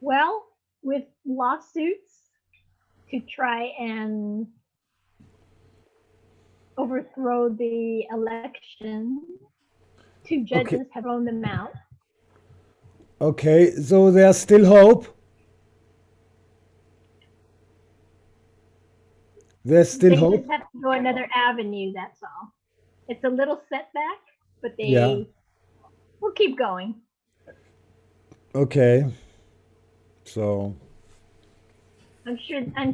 Well, with lawsuits to try and overthrow the election, two judges Okay, have thrown them out. okay, so there's still hope. There's still They just hope. have to go another avenue, that's all. It's a little setback, but Yeah. they will keep going. Okay. So, I'm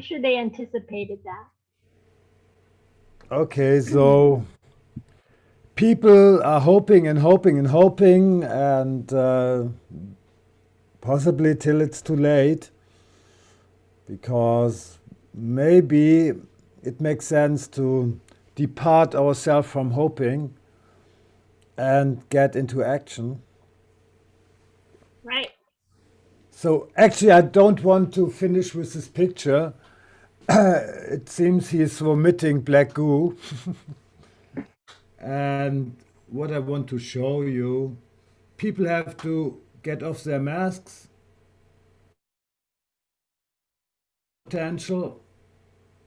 sure they anticipated that. okay, so people are hoping and hoping and hoping, and possibly till it's too late, because maybe it makes sense to depart ourselves from hoping and get into action. Right. So actually, I don't want to finish with this picture. It seems he's vomiting black goo. And what I want to show you, people have to get off their masks, potential,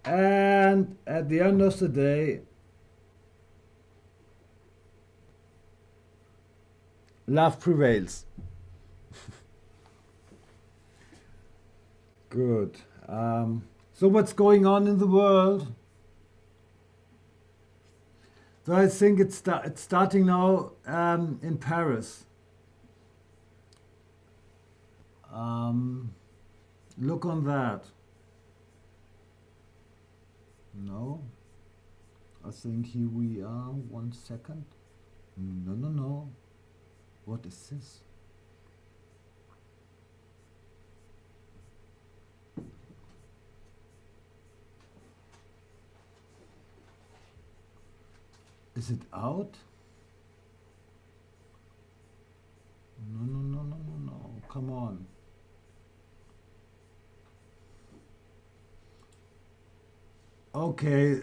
and at the end of the day, love prevails. Good. So what's going on in the world? So I think it's starting now in Paris. Um, Look on that. No, I think here we are. 1 second. No, no, no. What is this? Is it out? No, no, no, no, no, no. Come on. Okay,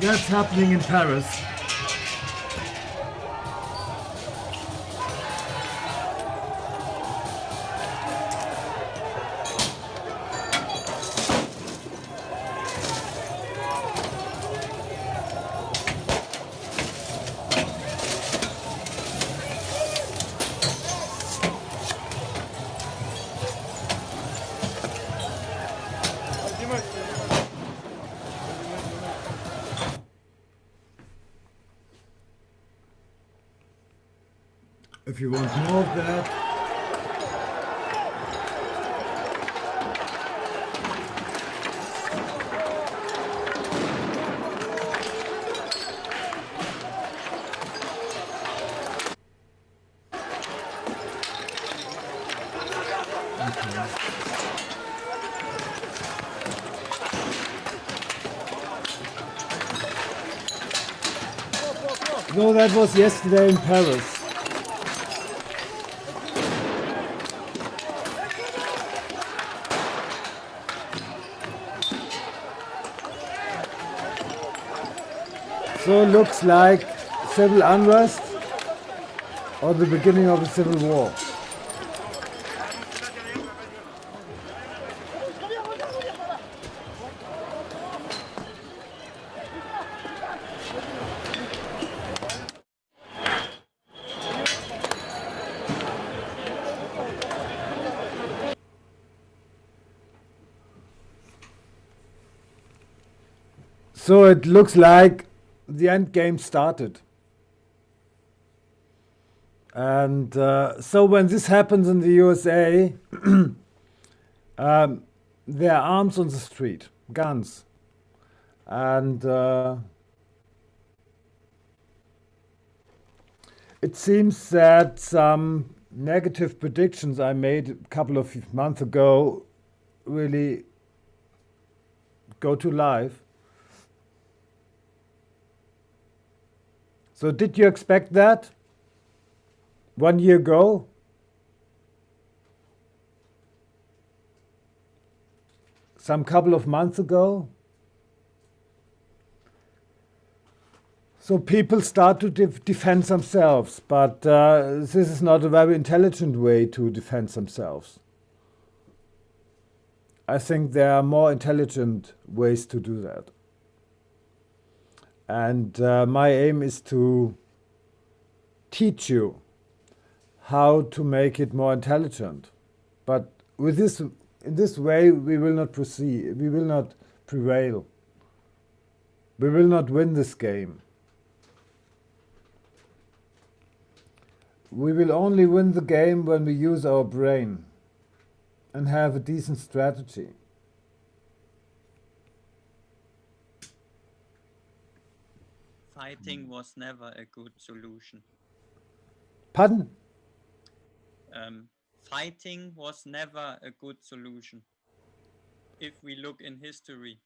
that's happening in Paris. If you want more of that, okay. No, that was yesterday in Paris. So it looks like civil unrest or the beginning of a civil war. So it looks like the end game started. And so when this happens in the USA, there are arms on the street, guns. And it seems that some negative predictions I made a couple of months ago really go to life. So did you expect that 1 year ago? Some couple of months ago? So people start to defend themselves, but this is not a very intelligent way to defend themselves. I think there are more intelligent ways to do that. And my aim is to teach you how to make it more intelligent. But with this, in this way, we will not proceed. We will not prevail. We will not win this game. We will only win the game when we use our brain and have a decent strategy. Fighting was never a good solution. Pardon? Fighting was never a good solution. If we look in history.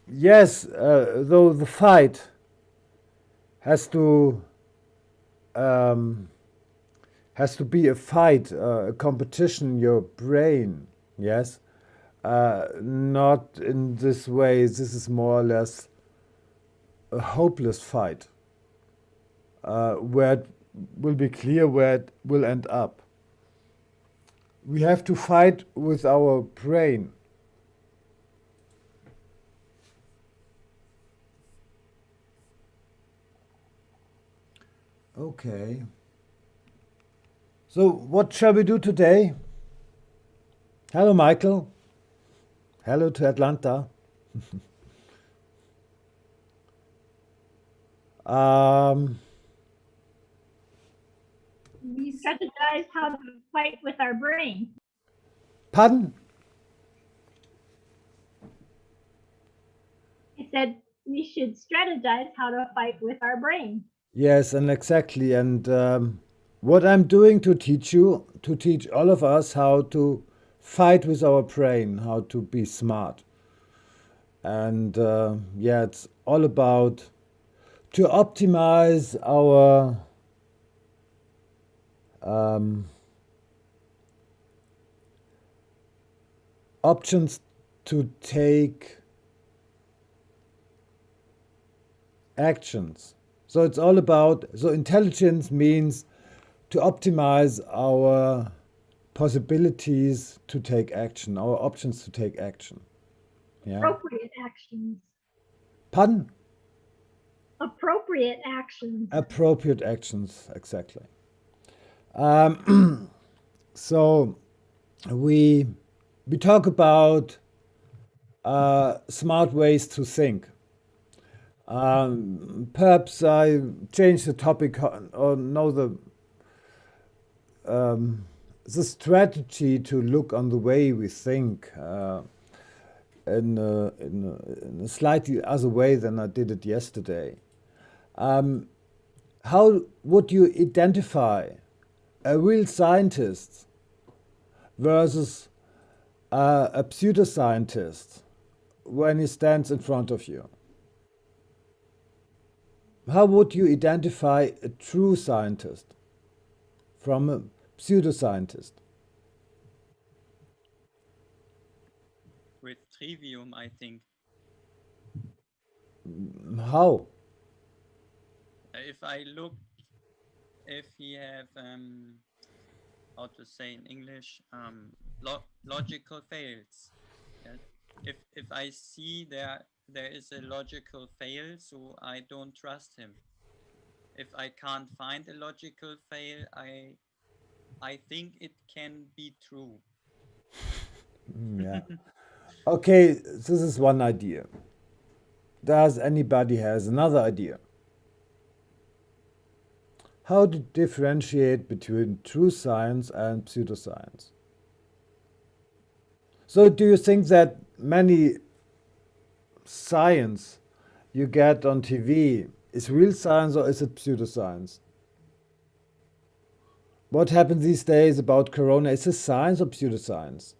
Yes, though the fight has to be a fight, a competition in your brain. Yes, not in this way. This is more or less a hopeless fight, where it will be clear where it will end up. We have to fight with our brain. Okay. So what shall we do today? Hello, Michael. Hello to Atlanta. We strategize how to fight with our brain. Pardon? I said we should strategize how to fight with our brain. Yes, and exactly. And what I'm doing to teach you, to teach all of us how to fight with our brain, how to be smart. And yeah, it's all about to optimize our options to take actions. So it's all about, so intelligence means to optimize our possibilities to take action, our options to take action. Yeah. Appropriate actions. Pardon? Appropriate actions. Appropriate actions, exactly. So we talk about smart ways to think. Perhaps I change the topic or know the strategy to look on the way we think in a slightly other way than I did it yesterday. How would you identify a real scientist versus a pseudoscientist when he stands in front of you? How would you identify a true scientist from a pseudoscientist? With trivium, I think. How? If I look, if he have how to say in English, logical fails. Yeah? If I see there is a logical fail, so I don't trust him. If I can't find a logical fail, I think it can be true. Yeah. Okay, this is one idea. Does anybody has another idea? How to differentiate between true science and pseudoscience? So do you think that many science you get on TV is real science or is it pseudoscience? What happens these days about corona? Is it science or pseudoscience?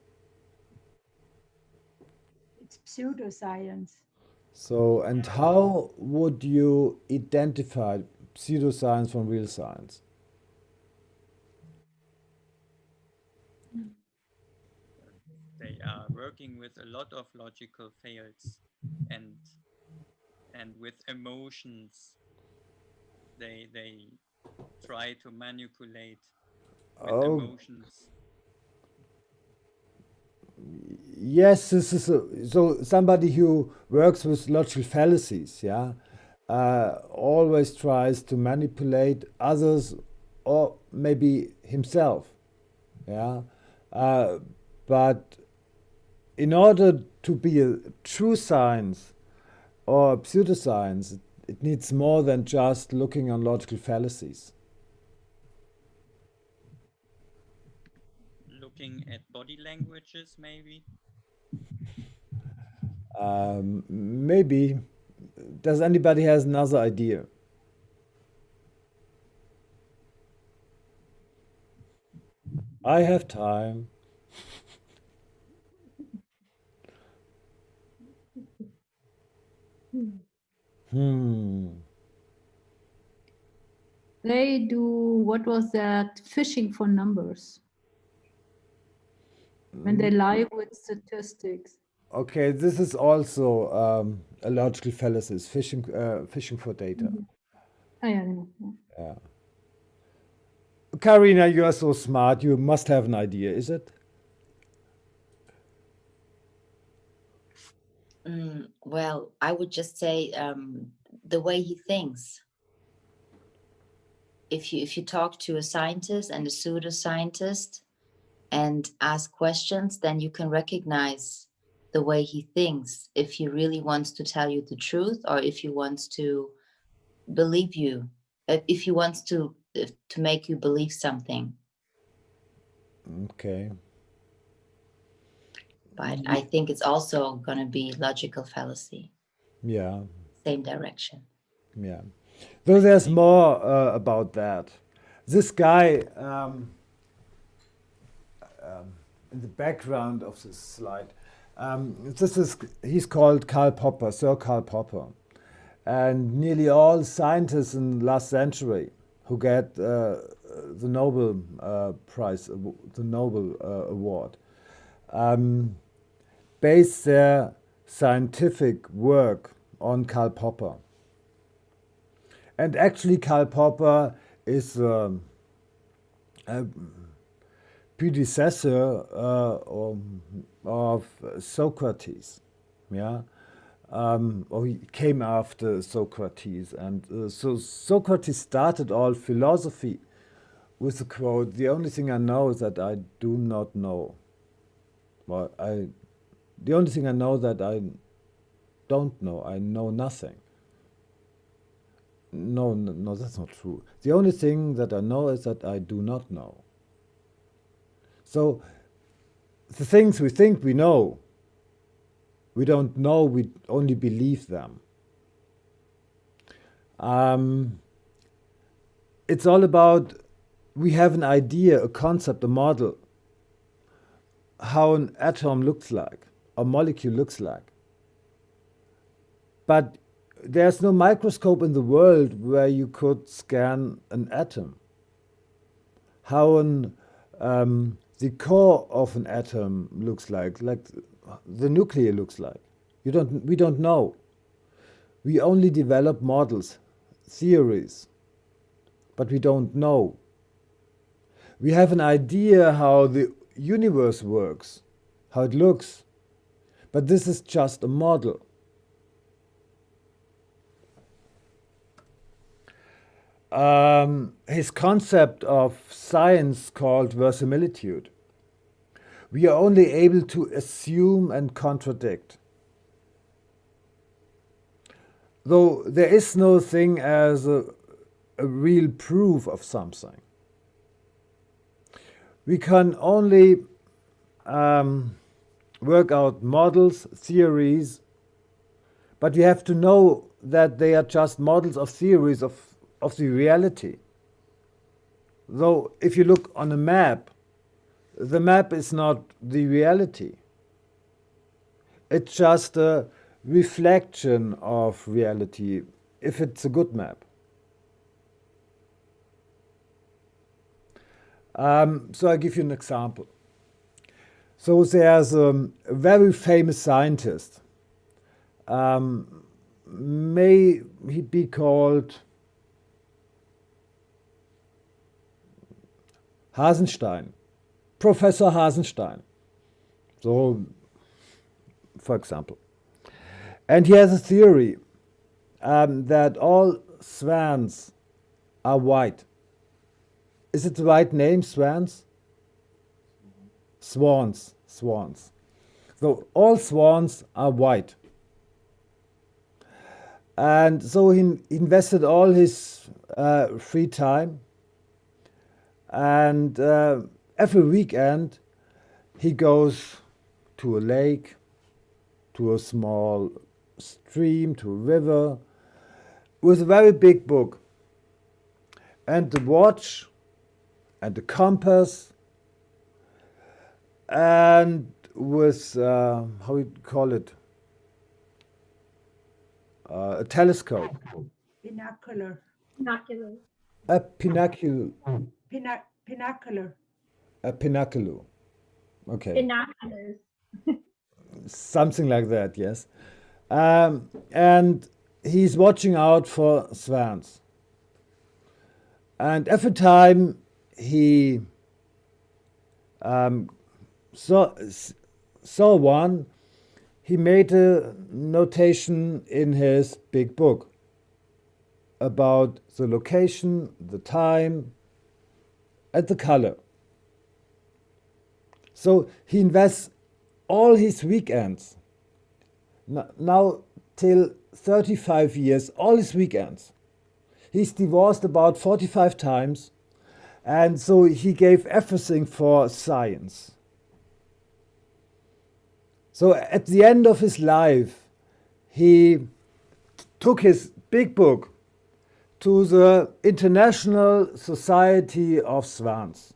It's pseudoscience. So, and how would you identify pseudoscience from real science? They are working with a lot of logical fails and with emotions. They try to manipulate. with Oh, emotions. yes, this is so somebody who works with logical fallacies, yeah, always tries to manipulate others or maybe himself, yeah. Uh, but in order to be a true science or pseudoscience, it needs more than just looking on logical fallacies. Looking at body languages, maybe. Maybe. Does anybody has another idea? I have time. Hmm. They do, what was that? Fishing for numbers. When they lie with statistics. Okay, this is also a logical fallacy, fishing for data. Mhm. Ah, ja, genau. Ja. Yeah. Karina, you are so smart. You must have an idea, is it? Well, I would just say the way he thinks. If you talk to a scientist and a pseudoscientist and ask questions, then you can recognize the way he thinks. If he really wants to tell you the truth, or if he wants to believe you, if he wants to make you believe something. Okay. But I think it's also going to be logical fallacy. Yeah. Same direction. Yeah. Though there's more about that. This guy in the background of this slide, he's called Karl Popper, Sir Karl Popper. And nearly all scientists in the last century who get the Nobel Prize, the Nobel Award, base their scientific work on Karl Popper. And actually, Karl Popper is a predecessor of Socrates, yeah. Or he came after Socrates, and so Socrates started all philosophy with the quote, "The only thing I know is that I do not know." Well, the only thing I know that I don't know, I know nothing. No, that's not true. The only thing that I know is that I do not know. So the things we think we know, we don't know, we only believe them. It's all about, we have an idea, a concept, a model, how an atom looks like, a molecule looks like. But there's no microscope in the world where you could scan an atom. How the core of an atom looks like the nucleus looks like. We don't know. We only develop models, theories, but we don't know. We have an idea how the universe works, how it looks, but this is just a model. His concept of science called verisimilitude. We are only able to assume and contradict. Though there is no thing as a real proof of something. We can only work out models, theories, but we have to know that they are just models of theories of the reality. Though if you look on a map, the map is not the reality. It's just a reflection of reality, if it's a good map. So I give you an example. So there's a very famous scientist. May he be called Hasenstein, Professor Hasenstein. So, for example. And he has a theory that all swans are white. Is it the right name, swans? Swans, swans. So all swans are white. And so he invested all his free time, and every weekend he goes to a lake, to a small stream, to a river, with a very big book, and the watch, and the compass, and with, how you call it, a telescope, Binocular. Binoculars. a pinnacle, Binocular. a pinnacle. Okay, Binoculars. something like that, yes. And he's watching out for swans. And every time he saw one, he made a notation in his big book about the location, the time, and the color. So he invests all his weekends, now till 35 years, all his weekends. He's divorced about 45 times, and so he gave everything for science. So at the end of his life, he took his big book to the International Society of Swans,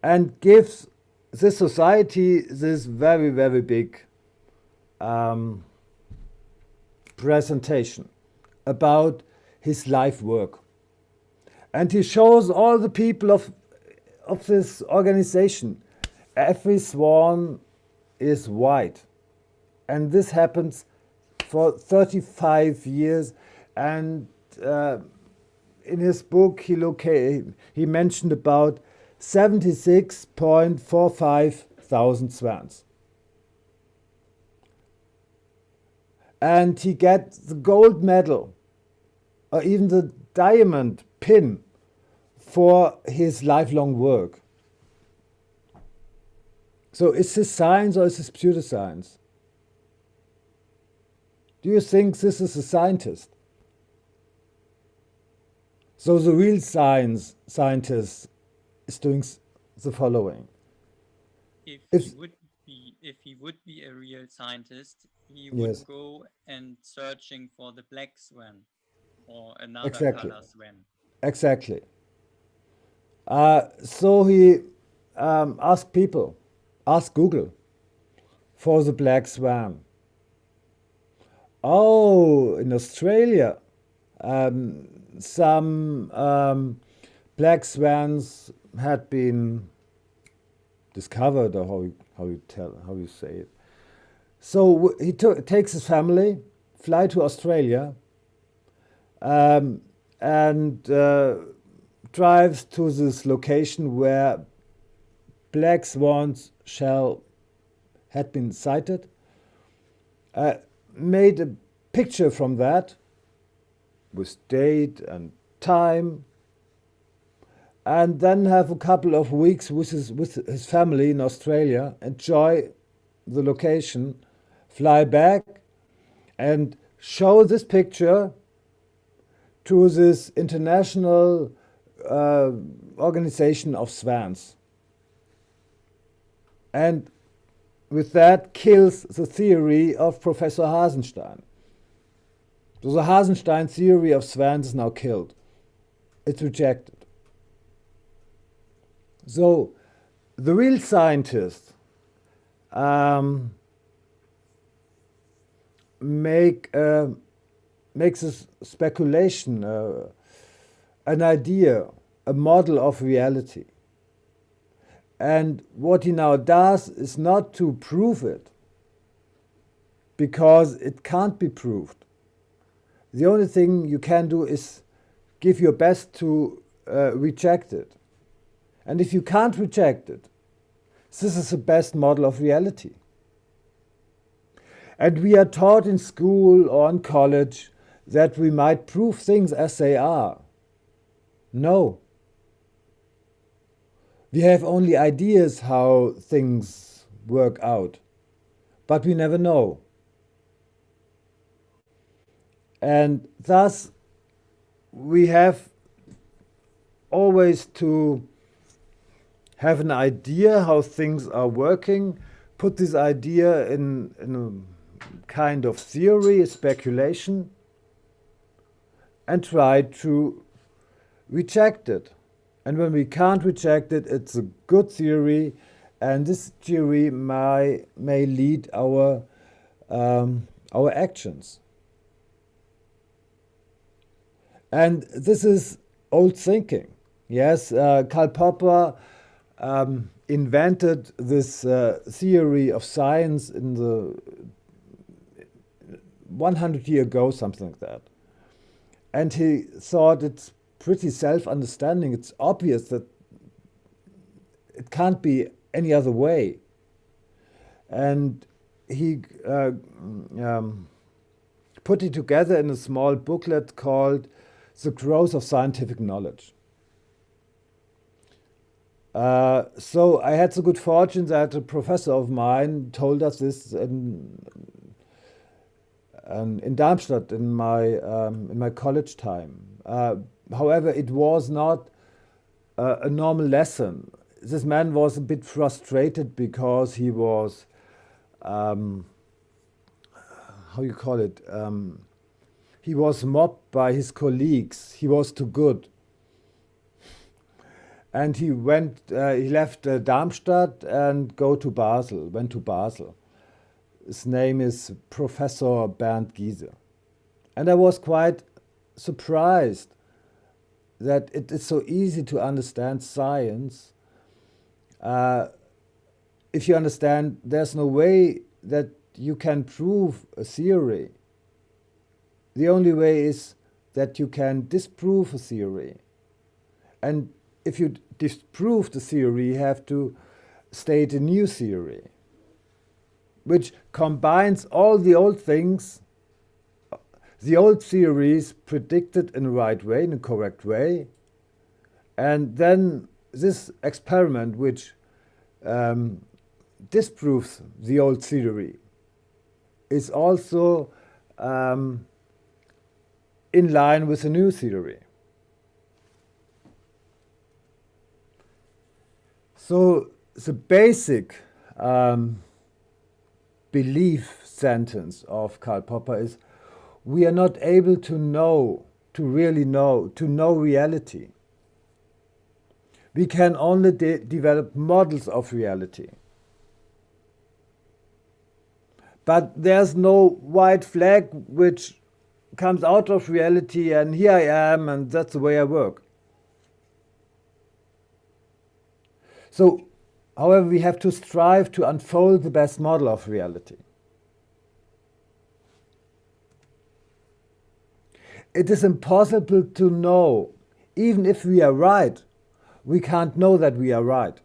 and gives this society this very, very big presentation about his life work. And he shows all the people of this organization, every swan is white. And this happens for 35 years. And in his book, he mentioned about 76.45 thousand swans. And he gets the gold medal or even the diamond pin for his lifelong work. So is this science or is this pseudoscience? Do you think this is a scientist? So the real scientist is doing the following. If he would be a real scientist, he would Yes. go and searching for the black swan or another Exactly. color swan. Exactly. So he asked Google for the black swan. Oh, in Australia, some black swans had been discovered, or how you say it. So he takes his family, fly to Australia, and drives to this location where black swans had been sighted, made a picture from that with date and time, and then have a couple of weeks with his family in Australia, enjoy the location, fly back, and show this picture to this international organization of swans. And with that kills the theory of Professor Hasenstein. So the Hasenstein theory of swans is now killed. It's rejected. So the real scientist makes a speculation, an idea, a model of reality. And what he now does is not to prove it, because it can't be proved. The only thing you can do is give your best to reject it. And if you can't reject it, this is the best model of reality. And we are taught in school or in college that we might prove things as they are. No. We have only ideas how things work out, but we never know. And thus, we have always to have an idea how things are working, put this idea in a kind of theory, a speculation, and try to reject it. And when we can't reject it, it's a good theory, and this theory may lead our actions. And this is old thinking. Yes, Karl Popper invented this theory of science in the 100 years ago, something like that. And he thought it's pretty self-understanding. It's obvious that it can't be any other way. And he put it together in a small booklet called The Growth of Scientific Knowledge. So I had the good fortune that a professor of mine told us this in Darmstadt in my college time. However, it was not a normal lesson. This man was a bit frustrated because he was, how you call it, he was mobbed by his colleagues. He was too good. And he left Darmstadt and went to Basel. His name is Professor Bernd Giese. And I was quite surprised that it is so easy to understand science. If you understand, there's no way that you can prove a theory. The only way is that you can disprove a theory. And if you disprove the theory, you have to state a new theory, which combines all the old things, the old theories predicted in the right way, in a correct way, and then this experiment which disproves the old theory is also in line with the new theory. So the basic belief sentence of Karl Popper is, we are not able to know, to really know, to know reality. We can only develop models of reality. But there's no white flag which comes out of reality and here I am and that's the way I work. So, however, we have to strive to unfold the best model of reality. It is impossible to know, even if we are right, we can't know that we are right.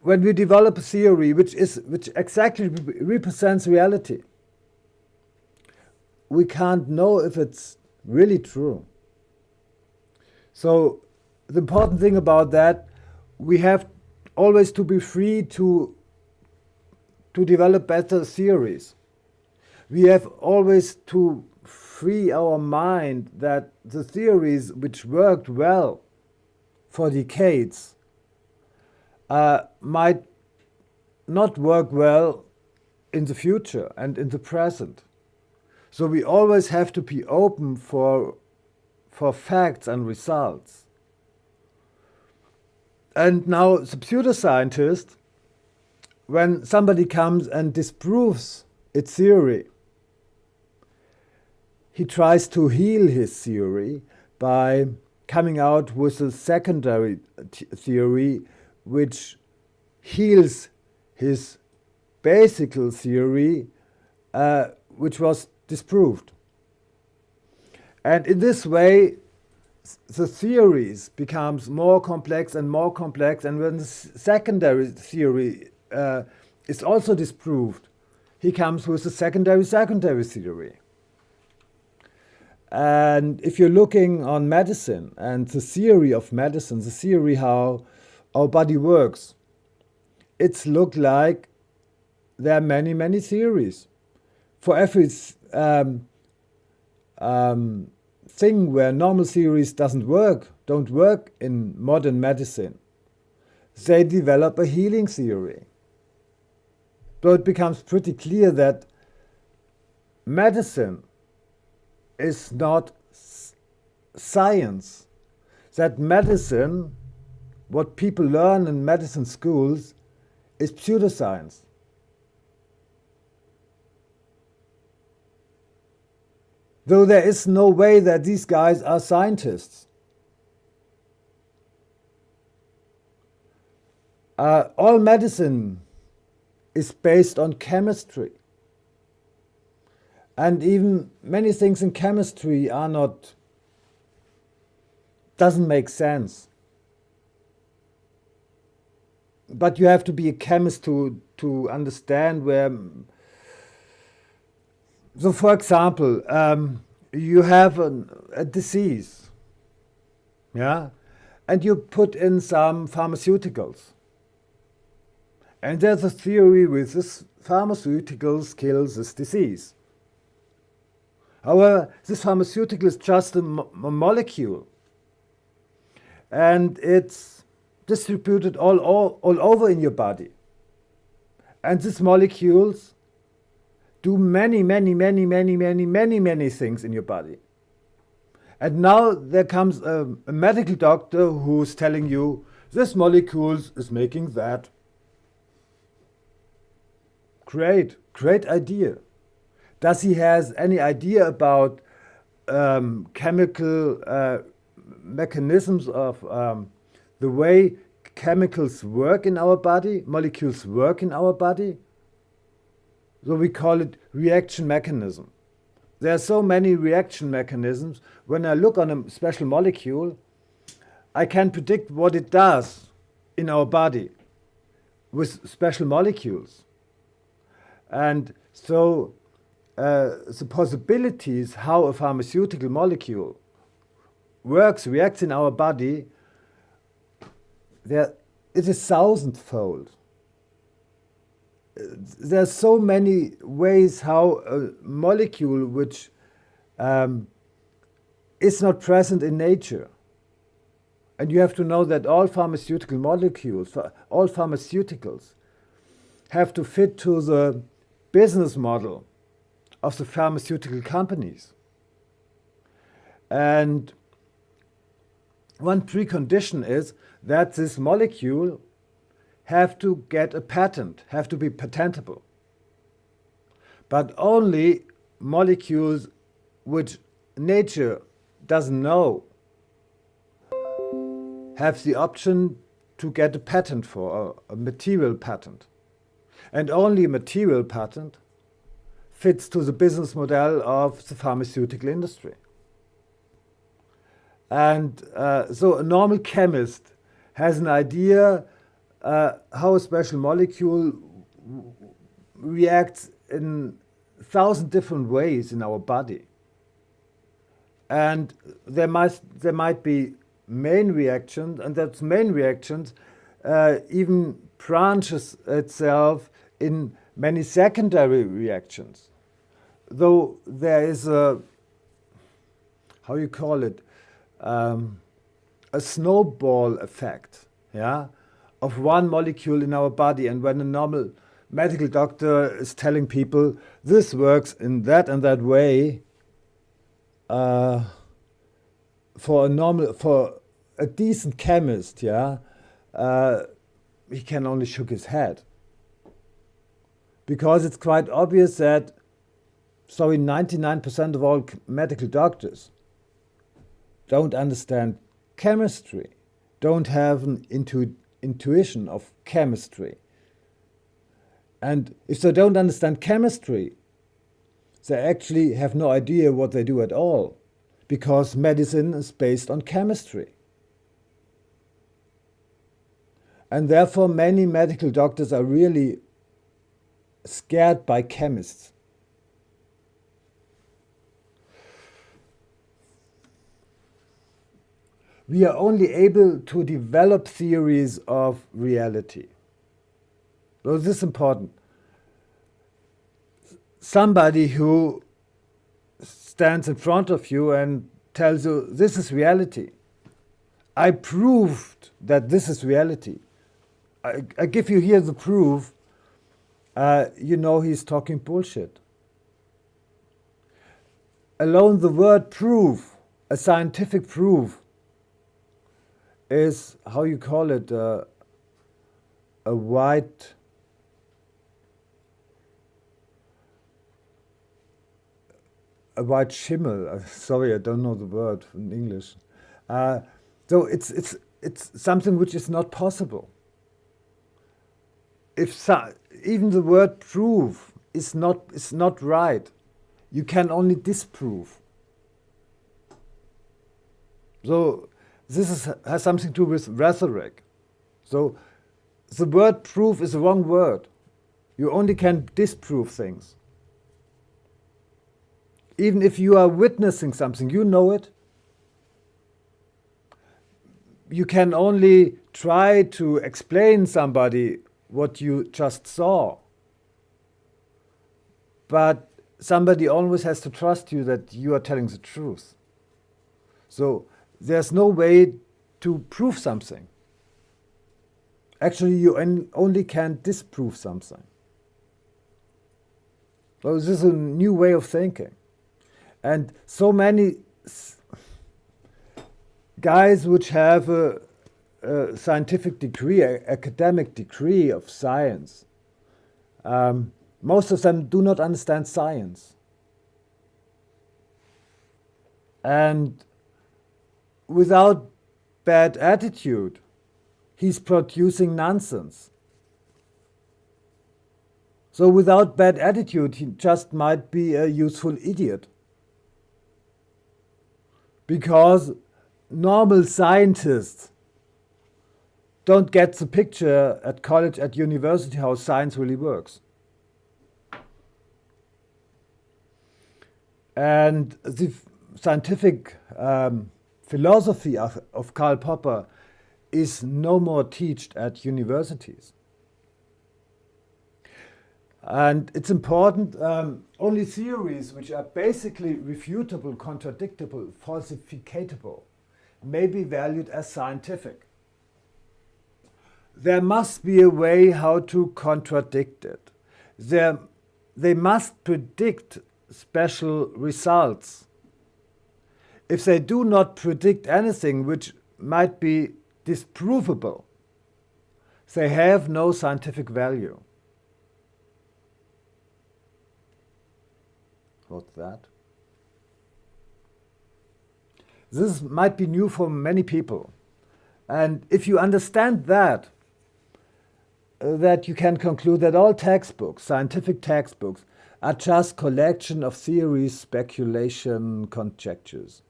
When we develop a theory which exactly represents reality, we can't know if it's really true. So the important thing about that, we have always to be free to develop better theories. We have always to free our mind that the theories which worked well for decades might not work well in the future and in the present. So we always have to be open for facts and results. And now the pseudoscientist, when somebody comes and disproves its theory, he tries to heal his theory by coming out with a secondary theory which heals his basic theory which was disproved. And in this way, the theories becomes more complex, and when the secondary theory is also disproved, he comes with the secondary theory. And if you're looking on medicine and the theory of medicine, the theory how our body works, it's look like there are many theories. For every thing where normal theories don't work in modern medicine, they develop a healing theory. So it becomes pretty clear that medicine is not science. That medicine, what people learn in medicine schools, is pseudoscience. Though there is no way that these guys are scientists. All medicine is based on chemistry. And even many things in chemistry doesn't make sense. But you have to be a chemist to understand where. So, for example, you have a disease, yeah, and you put in some pharmaceuticals. And there's a theory with this pharmaceuticals kills this disease. However, this pharmaceutical is just a molecule, and it's distributed all over in your body. And these molecules do many things in your body. And now there comes a medical doctor who's telling you, this molecule is making that. Great idea. Does he has any idea about chemical mechanisms of the way chemicals work in our body, molecules work in our body? So we call it reaction mechanism. There are so many reaction mechanisms. When I look on a special molecule, I can predict what it does in our body with special molecules. And so the possibilities how a pharmaceutical molecule reacts in our body, it is thousandfold. There are so many ways how a molecule which is not present in nature. And you have to know that all pharmaceutical molecules, all pharmaceuticals, have to fit to the business model of the pharmaceutical companies. And one precondition is that this molecule have to get a patent, have to be patentable. But only molecules which nature doesn't know have the option to get a patent for, a material patent. And only a material patent fits to the business model of the pharmaceutical industry. And so a normal chemist has an idea how a special molecule reacts in 1,000 different ways in our body. And there might be main reactions, and that main reactions even branches itself in many secondary reactions. Though there is a, how you call it, a snowball effect, yeah, of one molecule in our body. And when a normal medical doctor is telling people this works in that and that way, for a decent chemist, yeah, he can only shake his head. Because it's quite obvious that, 99% of all medical doctors don't understand chemistry, don't have an intuition of chemistry. And if they don't understand chemistry, they actually have no idea what they do at all. because medicine is based on chemistry. And therefore many medical doctors are really scared by chemists. We are only able to develop theories of reality. So this is important. Somebody who stands in front of you and tells you, this is reality. I proved that this is reality. I give you here the proof. You know he's talking bullshit. Alone the word proof, a scientific proof, is, how you call it, a white schimmel. Sorry, I don't know the word in English. So it's something which is not possible. If even the word prove is not right, you can only disprove. So this has something to do with rhetoric. So the word proof is the wrong word. You only can disprove things. Even if you are witnessing something, you know it. You can only try to explain somebody what you just saw. But somebody always has to trust you that you are telling the truth. So there's no way to prove something. Actually, you only can disprove something. So this is a new way of thinking. And so many guys which have a scientific degree, an academic degree of science, most of them do not understand science. And without bad attitude, he's producing nonsense. So without bad attitude, he just might be a useful idiot. Because normal scientists don't get the picture at college, at university, how science really works. And the scientific philosophy of Karl Popper is no more taught at universities. And it's important, only theories which are basically refutable, contradictable, falsificatable may be valued as scientific. There must be a way how to contradict it. They must predict special results. If they do not predict anything which might be disprovable, they have no scientific value. What's that? This might be new for many people. And if you understand that, that you can conclude that all textbooks, scientific textbooks, are just collection of theories, speculation, conjectures.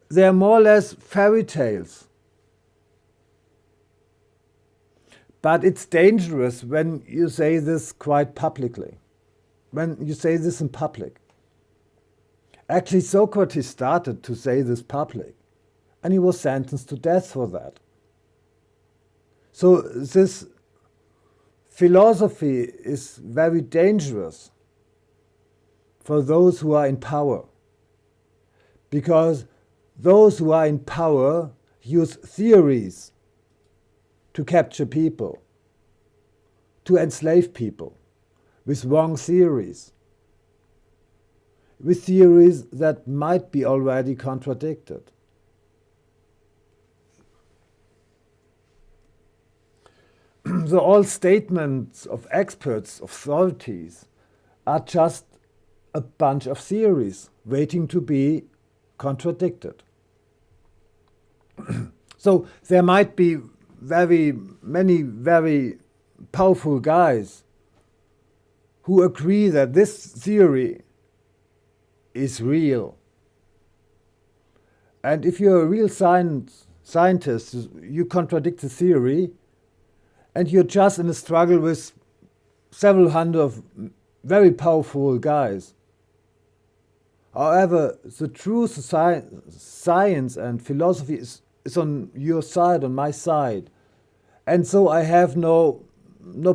They are more or less fairy tales. But it's dangerous when you say this quite publicly, when you say this in public. Actually, Socrates started to say this public, and he was sentenced to death for that. So this philosophy is very dangerous for those who are in power, because those who are in power use theories to capture people, to enslave people with wrong theories, with theories that might be already contradicted. So all statements of experts, of authorities, are just a bunch of theories waiting to be contradicted. So there might be many very powerful guys who agree that this theory is real. And if you're a real scientist, you contradict the theory, and you're just in a struggle with several hundred of very powerful guys. However, the truth of science and philosophy is on your side, on my side. And so I have no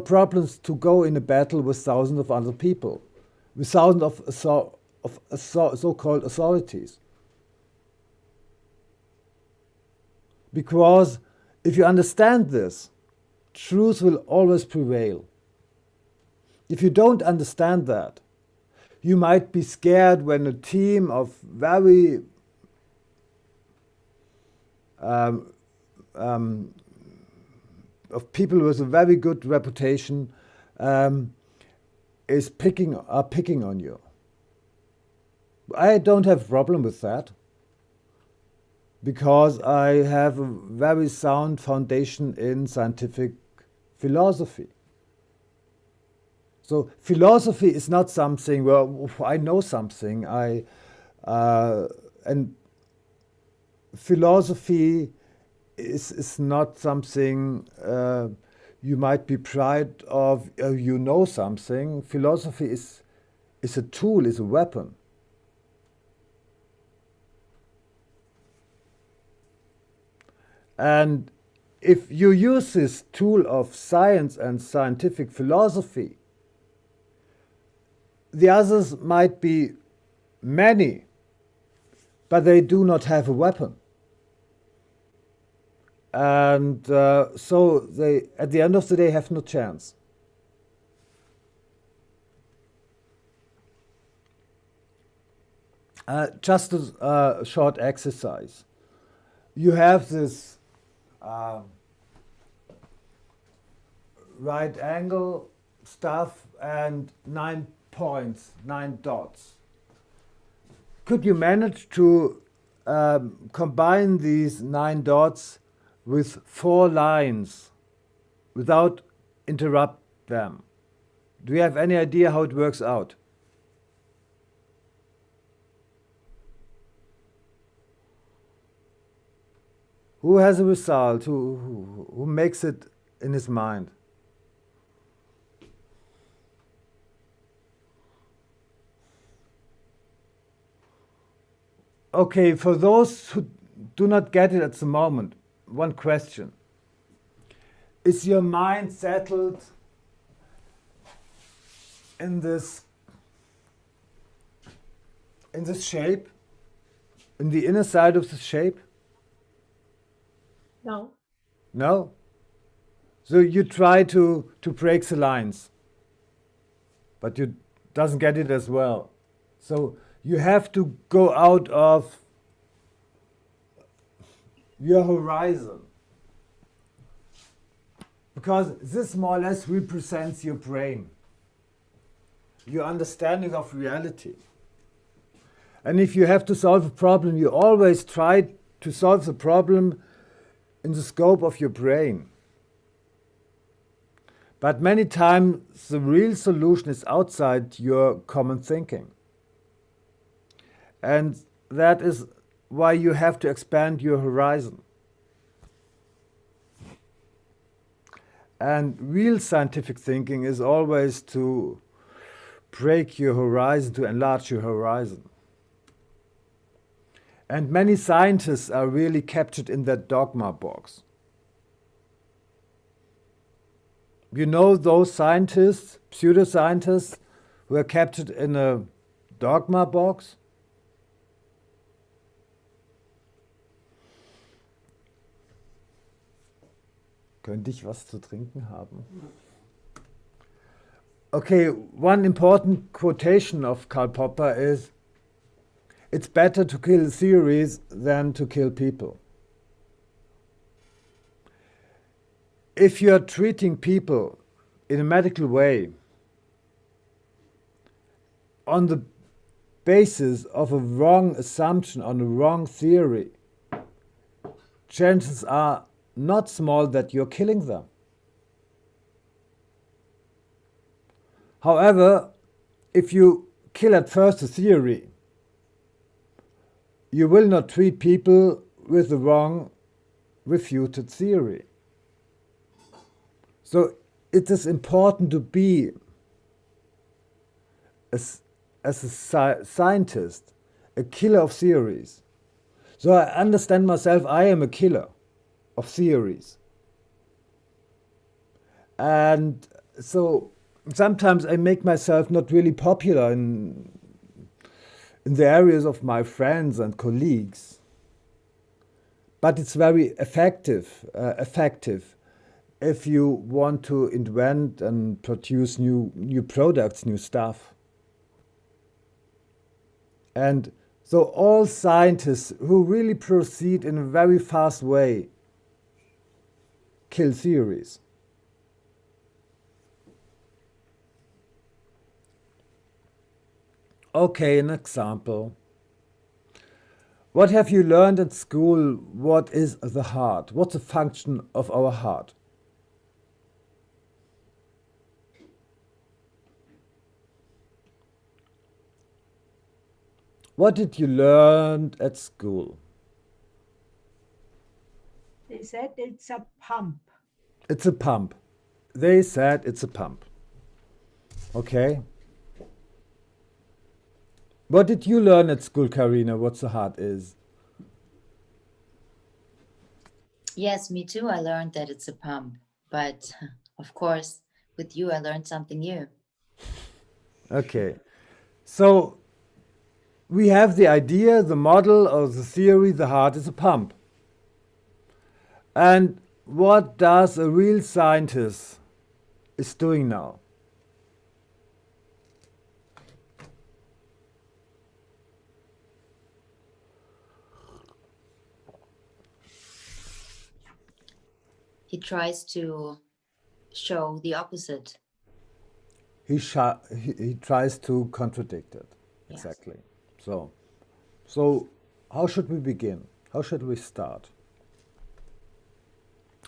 problems to go in a battle with thousands of other people, with thousands of so-called authorities. Because if you understand this, truth will always prevail. If you don't understand that, you might be scared when a team of very of people with a very good reputation is picking on you. I don't have a problem with that, because I have a very sound foundation in scientific philosophy. So philosophy is not something, well, I know something. And philosophy is not something you might be proud of. You know something. Philosophy is a tool, is a weapon. And if you use this tool of science and scientific philosophy, the others might be many, but they do not have a weapon. And so they, at the end of the day, have no chance. Just a short exercise. You have this right angle stuff and 9 points, 9 dots. Could you manage to combine these 9 dots with 4 lines without interrupt them? Do you have any idea how it works out? Who has a result? Who makes it in his mind? Okay, for those who do not get it at the moment, one question. Is your mind settled in this shape? In the inner side of the shape? No. No? So you try to break the lines, but you doesn't get it as well. So you have to go out of your horizon, because this more or less represents your brain, your understanding of reality. And if you have to solve a problem, you always try to solve the problem in the scope of your brain. But many times the real solution is outside your common thinking. And that is why you have to expand your horizon. And real scientific thinking is always to break your horizon, to enlarge your horizon. And many scientists are really captured in that dogma box. You know those scientists, pseudoscientists, who are captured in a dogma box? Könnte ich was zu trinken haben? Okay, one important quotation of Karl Popper is, it's better to kill theories than to kill people. If you're treating people in a medical way on the basis of a wrong assumption, on a wrong theory, chances are not small that you're killing them. However, if you kill at first a theory, you will not treat people with the wrong refuted theory. So it is important to be, as a scientist, a killer of theories. So I understand myself, I am a killer of theories. And so sometimes I make myself not really popular in the areas of my friends and colleagues. But it's very effective if you want to invent and produce new products, new stuff. And so all scientists who really proceed in a very fast way kill theories. Okay, an example. What have you learned at school? What is the heart? What's the function of our heart? What did you learn at school? They said it's a pump. It's a pump. They said it's a pump. Okay. What did you learn at school, Karina? What the heart is? Yes, me too. I learned that it's a pump. But of course, with you, I learned something new. Okay. So we have the idea, the model, or the theory, the heart is a pump. And what does a real scientist is doing now? He tries to show the opposite. He tries to contradict it. Yes. Exactly. So how should we begin? How should we start?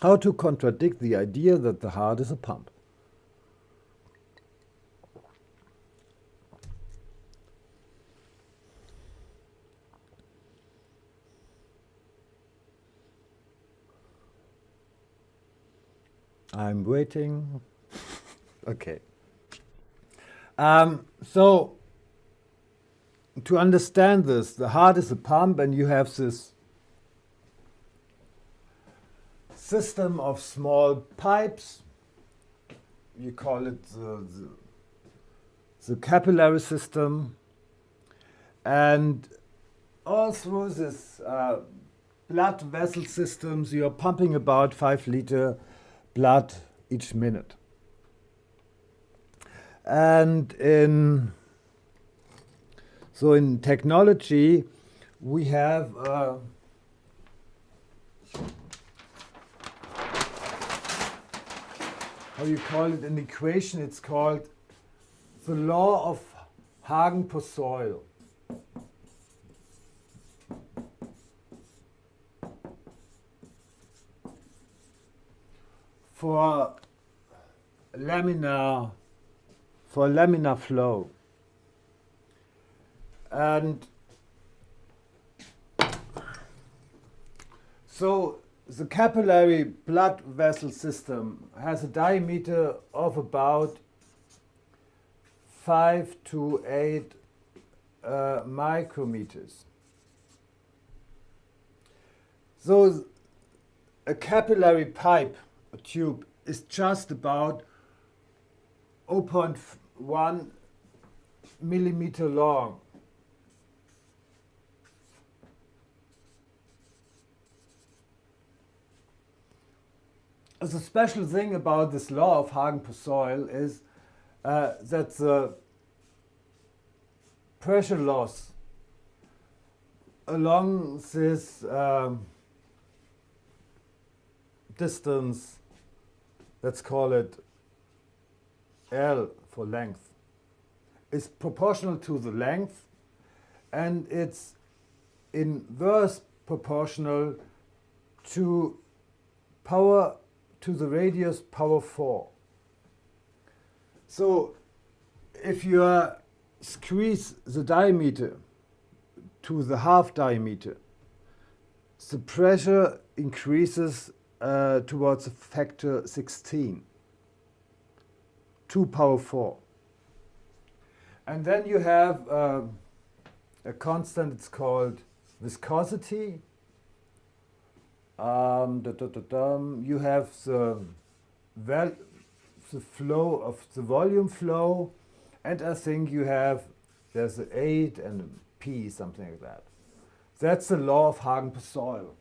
How to contradict the idea that the heart is a pump? I'm waiting. Okay. So to understand this, the heart is a pump, and you have this system of small pipes. You call it the capillary system. And all through this blood vessel systems, you're pumping about 5 liter blood each minute. And in technology, we have how you call it, an equation. It's called the law of Hagen-Poiseuille. For laminar flow. And so the capillary blood vessel system has a diameter of about 5 to 8 micrometers. So a capillary pipe, a tube, is just about 0.1 millimeter long. The special thing about this law of Hagen-Poiseuille is that the pressure loss along this distance, let's call it L for length, is proportional to the length, and it's inverse proportional to power to the radius power 4. So if you squeeze the diameter to the half diameter, the pressure increases towards a factor 16, 2 power 4. And then you have a constant, it's called viscosity. You have the flow of the volume flow, and I think you have, there's an 8 and a P, something like that. That's the law of Hagen-Poiseuille.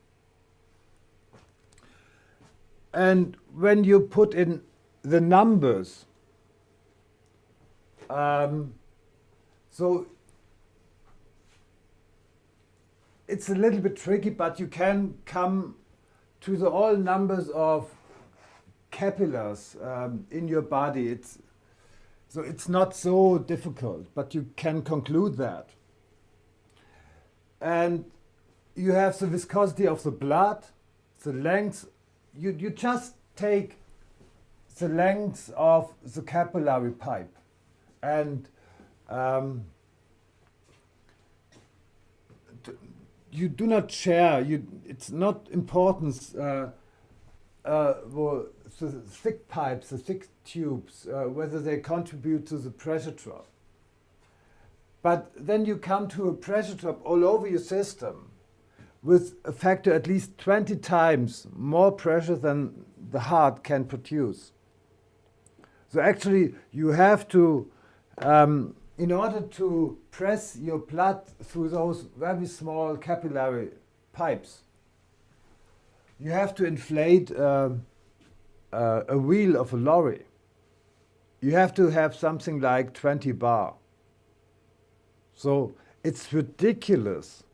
And when you put in the numbers, so it's a little bit tricky, but you can come to the all numbers of capillaries in your body. So it's not so difficult, but you can conclude that. And you have the viscosity of the blood, the length. You just take the length of the capillary pipe, and you do not share. It's not important. Well, the thick pipes, the thick tubes, whether they contribute to the pressure drop. But then you come to a pressure drop all over your system with a factor at least 20 times more pressure than the heart can produce. So actually you have to, in order to press your blood through those very small capillary pipes, you have to inflate a wheel of a lorry. You have to have something like 20 bar. So it's ridiculous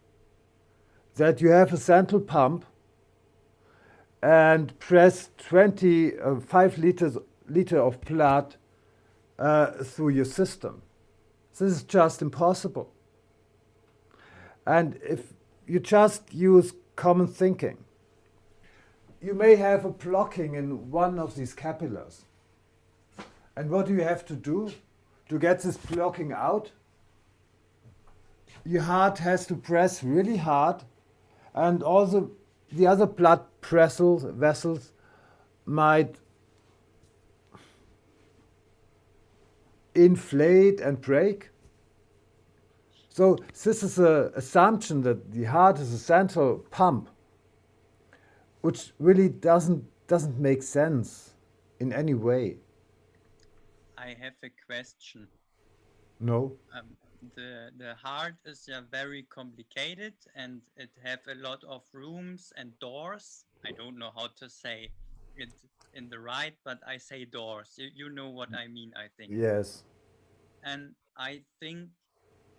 that you have a central pump and press 5 liter of blood through your system. This is just impossible. And if you just use common thinking, you may have a blocking in one of these capillaries. And what do you have to do to get this blocking out? Your heart has to press really hard, and also the other blood vessels might inflate and break. So this is an assumption that the heart is a central pump, which really doesn't make sense in any way. I have a question. No. The heart is very complicated, and it have a lot of rooms and doors. I don't know how to say it in the right, but I say doors. You know what I mean, I think. Yes. And I think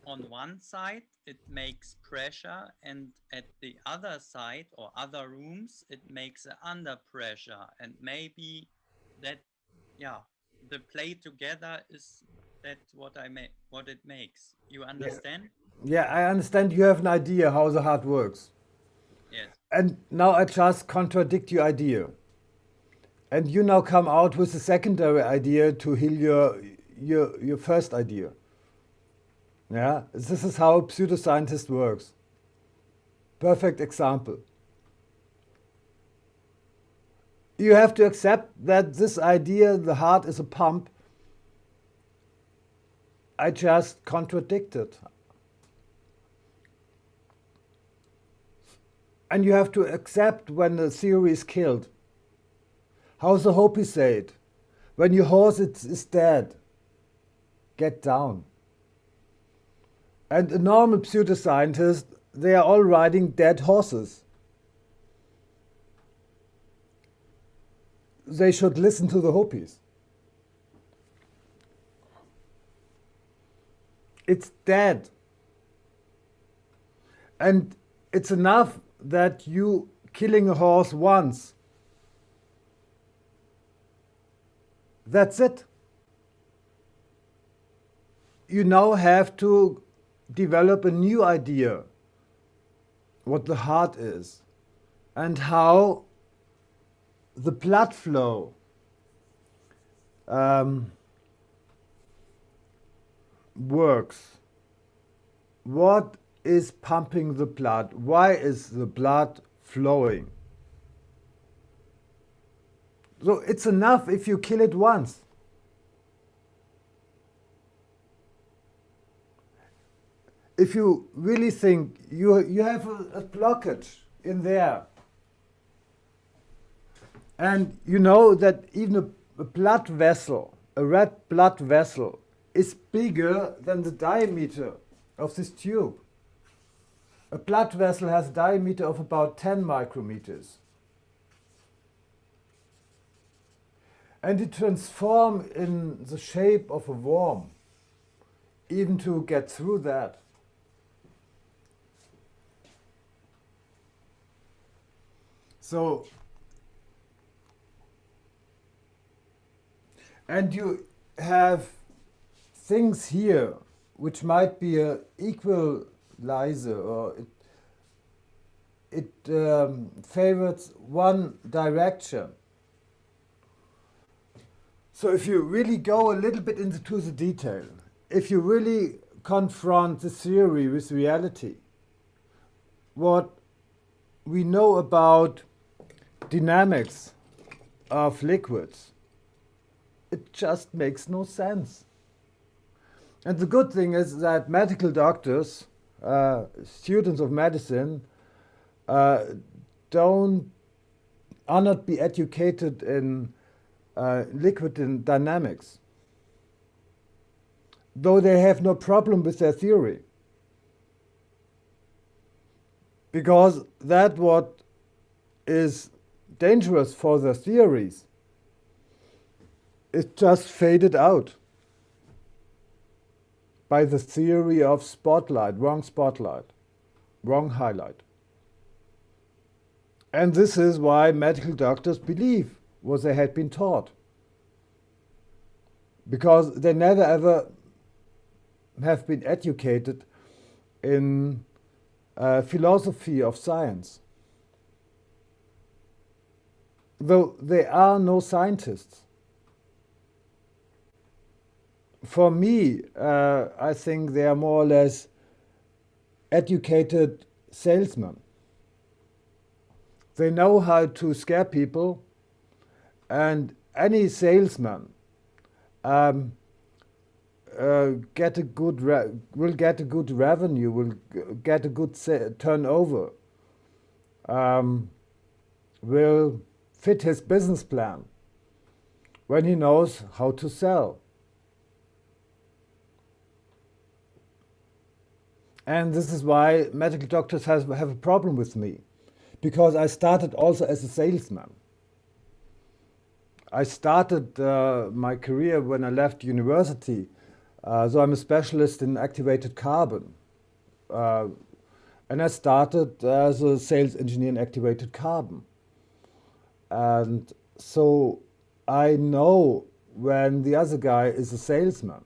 on one side it makes pressure, and at the other side or other rooms it makes under pressure, and maybe that, the play together is that what it makes. You understand? Yeah, I understand. You have an idea how the heart works. Yes. And now I just contradict your idea. And you now come out with a secondary idea to heal your first idea. Yeah, this is how a pseudoscientist works. Perfect example. You have to accept that this idea, the heart is a pump, I just contradicted. And you have to accept when the theory is killed. How the Hopi say it? When your horse is dead, get down. And a normal pseudoscientist, they are all riding dead horses. They should listen to the Hopis. It's dead. And it's enough that you killing a horse once. That's it. You now have to develop a new idea what the heart is and how the blood flow works. What is pumping the blood? Why is the blood flowing? So it's enough if you kill it once. If you really think you have a blockage in there, and you know that even a blood vessel, a red blood vessel, is bigger than the diameter of this tube. A blood vessel has a diameter of about 10 micrometers. And it transforms in the shape of a worm, even to get through that. So, and you have things here which might be an equalizer, or it favors one direction. So if you really go a little bit into the detail, if you really confront the theory with reality, what we know about dynamics of liquids, it just makes no sense. And the good thing is that medical doctors, students of medicine, are not be educated in liquid dynamics, though they have no problem with their theory, because that what is dangerous for their theories is just faded out by the theory of spotlight, wrong highlight. And this is why medical doctors believe what they had been taught, because they never ever have been educated in philosophy of science. Though they are no scientists. For me, I think they are more or less educated salesmen. They know how to scare people, and any salesman will get a good revenue, will get a good turnover, will fit his business plan when he knows how to sell. And this is why medical doctors have a problem with me, because I started also as a salesman. I started my career when I left university, so I'm a specialist in activated carbon. And I started as a sales engineer in activated carbon. And so I know when the other guy is a salesman.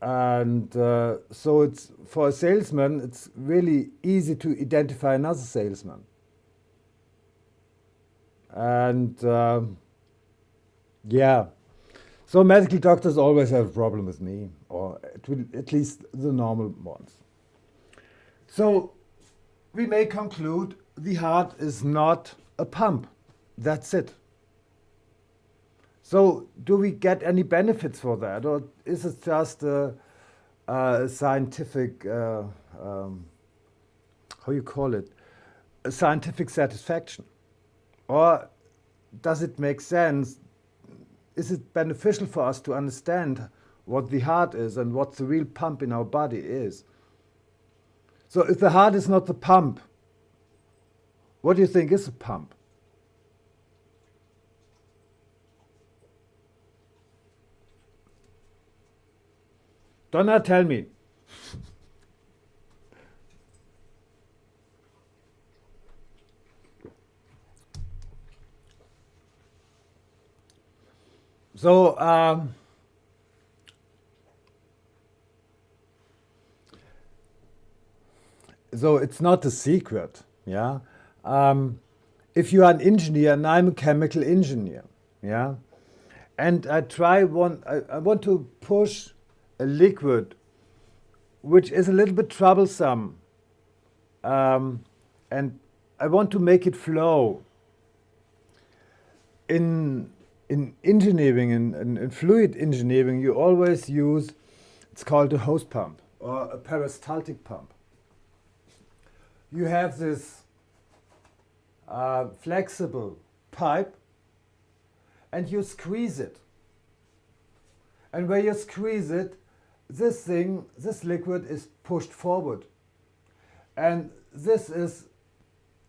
And so it's, for a salesman, it's really easy to identify another salesman. And yeah, so medical doctors always have a problem with me, or at least the normal ones. So we may conclude the heart is not a pump. That's it. So do we get any benefits for that, or is it just a scientific, how you call it, a scientific satisfaction? Or does it make sense? Is it beneficial for us to understand what the heart is and what the real pump in our body is? So if the heart is not the pump, what do you think is a pump? Donna, tell me. So so it's not a secret, yeah. If you are an engineer, and I'm a chemical engineer, yeah, and I want to push a liquid which is a little bit troublesome. And I want to make it flow. In engineering, in fluid engineering, you always use, it's called a hose pump or a peristaltic pump. You have this flexible pipe and you squeeze it. And when you squeeze it, this liquid is pushed forward. And this is,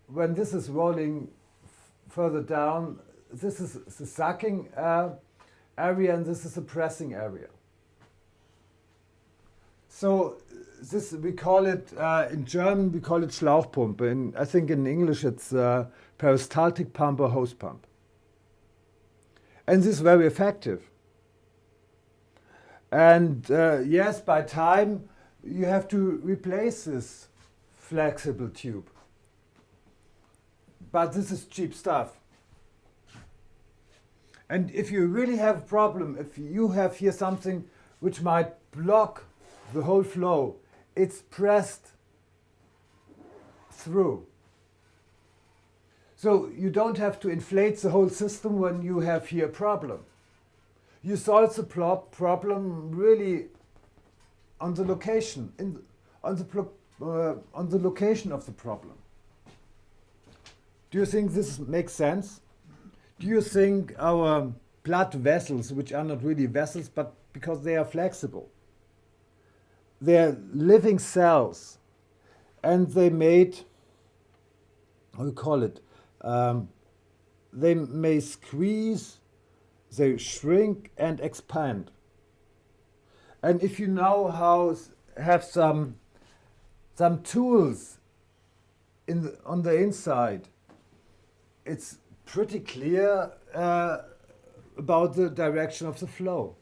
when this is rolling further down, this is the sucking area and this is the pressing area. So this, we call it, in German we call it Schlauchpumpe. I think in English it's peristaltic pump or hose pump. And this is very effective. And yes, by time you have to replace this flexible tube. But this is cheap stuff. And if you really have a problem, if you have here something which might block the whole flow, it's pressed through. So you don't have to inflate the whole system when you have here a problem. You solve the problem really on the location, on the location of the problem. Do you think this makes sense? Do you think our blood vessels, which are not really vessels, but because they are flexible, they're living cells, and they made, how do you call it? They may squeeze, they shrink and expand. And if you know how have some tools on the inside, it's pretty clear about the direction of the flow.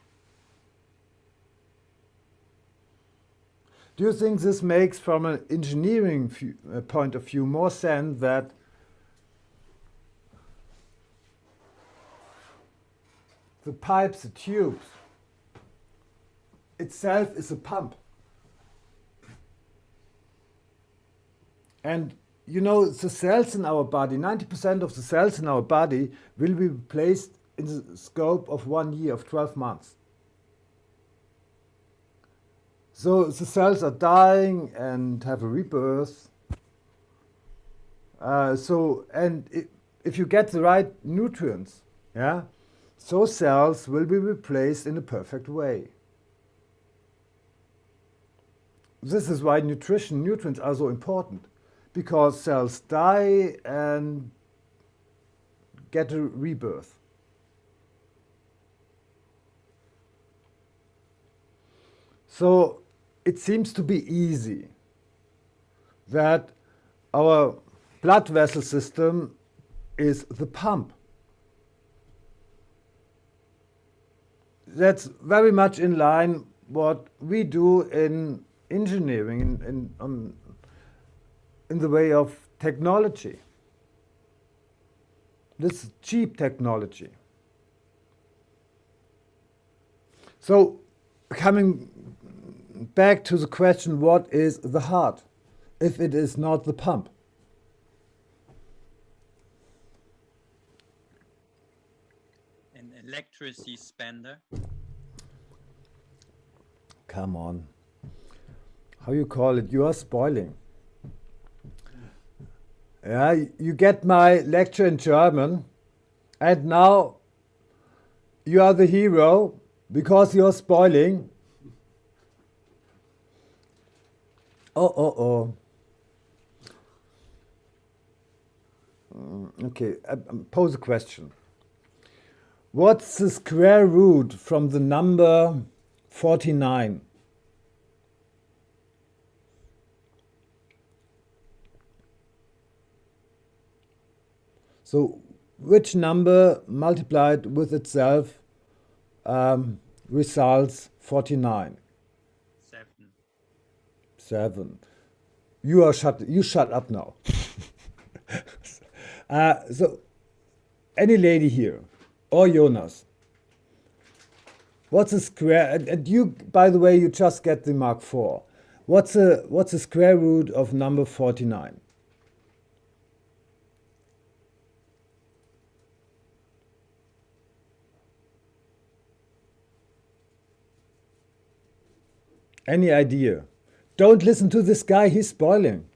Do you think this makes, from an engineering point of view, more sense that the pipes, the tubes, itself is a pump? And you know, the cells in our body, 90% of the cells in our body will be replaced in the scope of 1 year, of 12 months. So the cells are dying and have a rebirth. If you get the right nutrients, yeah, those cells will be replaced in a perfect way. This is why nutrients are so important, because cells die and get a rebirth. So it seems to be easy that our blood vessel system is the pump. That's very much in line what we do in engineering, in the way of technology. This cheap technology. So coming back to the question, what is the heart if it is not the pump? An electricity spender. Come on. How you call it? You are spoiling. Yeah, you get my lecture in German, and now you are the hero because you're spoiling. Oh. Okay, pose a question. What's the square root from the number 49? So which number multiplied with itself results 49? 7. You shut up now. So any lady here, or Jonas, what's a square? And you, by the way, you just get the mark 4. What's the square root of number 49? Any idea? Don't listen to this guy, he's spoiling.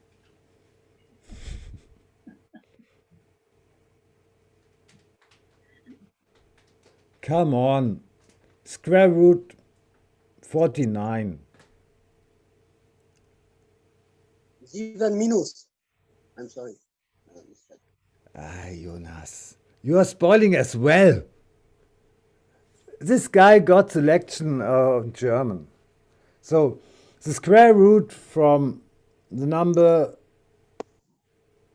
Come on. Square root 49. 7 minus. I'm sorry. Ah, Jonas. You are spoiling as well. This guy got selection German. So the square root from the number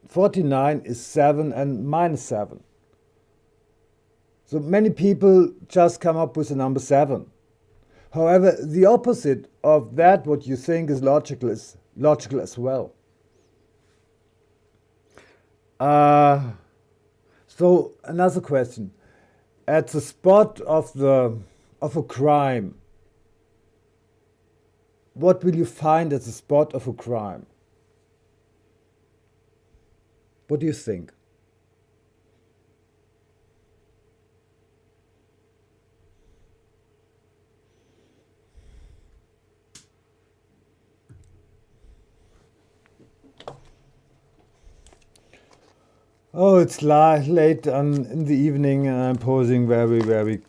49 is 7 and minus 7. So many people just come up with the number 7. However, the opposite of that, what you think is logical as well. So another question. At the spot of a crime, what will you find at the spot of a crime? What do you think? Oh, it's late in the evening and I'm posing very, very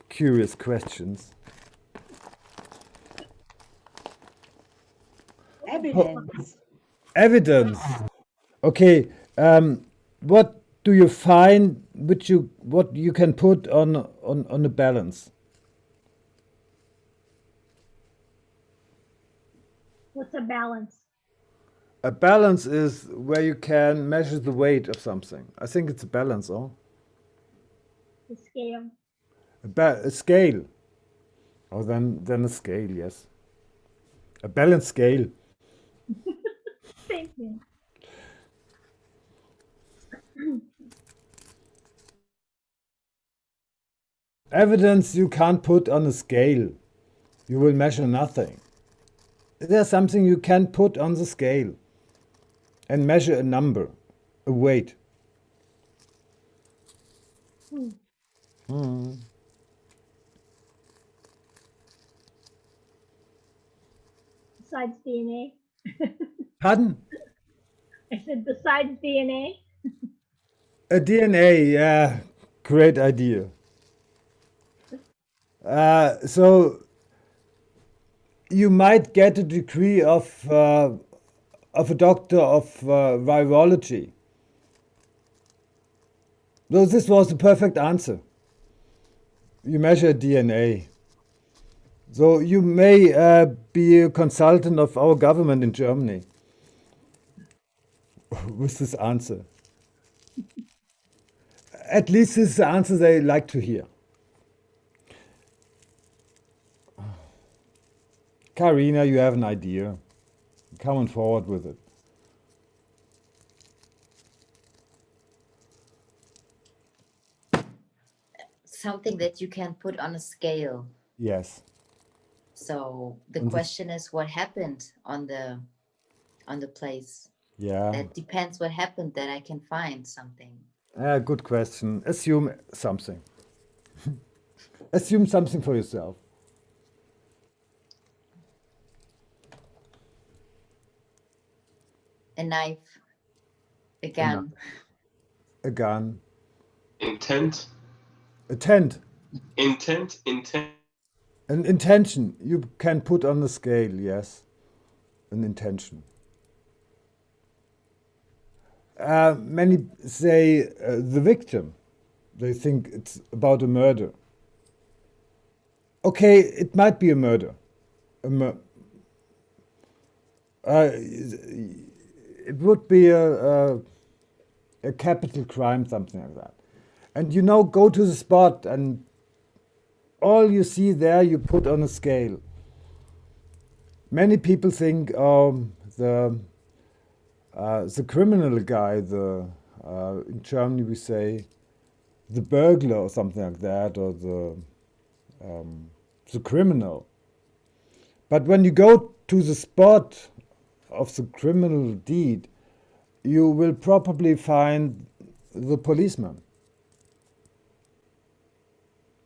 curious questions. Evidence. Evidence. Okay. What do you find what you can put on a balance? What's a balance? A balance is where you can measure the weight of something. I think it's a balance, oh? The scale. A scale. Oh, then a scale, yes. A balance scale. Same thing. Evidence you can't put on a scale. You will measure nothing. There's something you can put on the scale and measure a number, a weight. Besides DNA. Pardon? I said besides DNA. A DNA, yeah, great idea. So you might get a degree of a doctor of virology. So this was the perfect answer. You measure DNA. So you may be a consultant of our government in Germany with this answer. At least this is the answer they like to hear. Karina, you have an idea. Come on forward with it. Something that you can put on a scale. Yes. So the And question is what happened on the place. Yeah. That depends what happened that I can find something. Good question. Assume something. Assume something for yourself. A knife, a gun. A gun. Intent. A tent. Intent. An intention you can put on the scale, yes. An intention. Many say the victim. They think it's about a murder. Okay, it might be a murder. It would be a capital crime, something like that. And go to the spot and all you see there you put on a scale. Many people think the criminal guy, in Germany we say the burglar or something like that, or the criminal. But when you go to the spot of the criminal deed, you will probably find the policeman.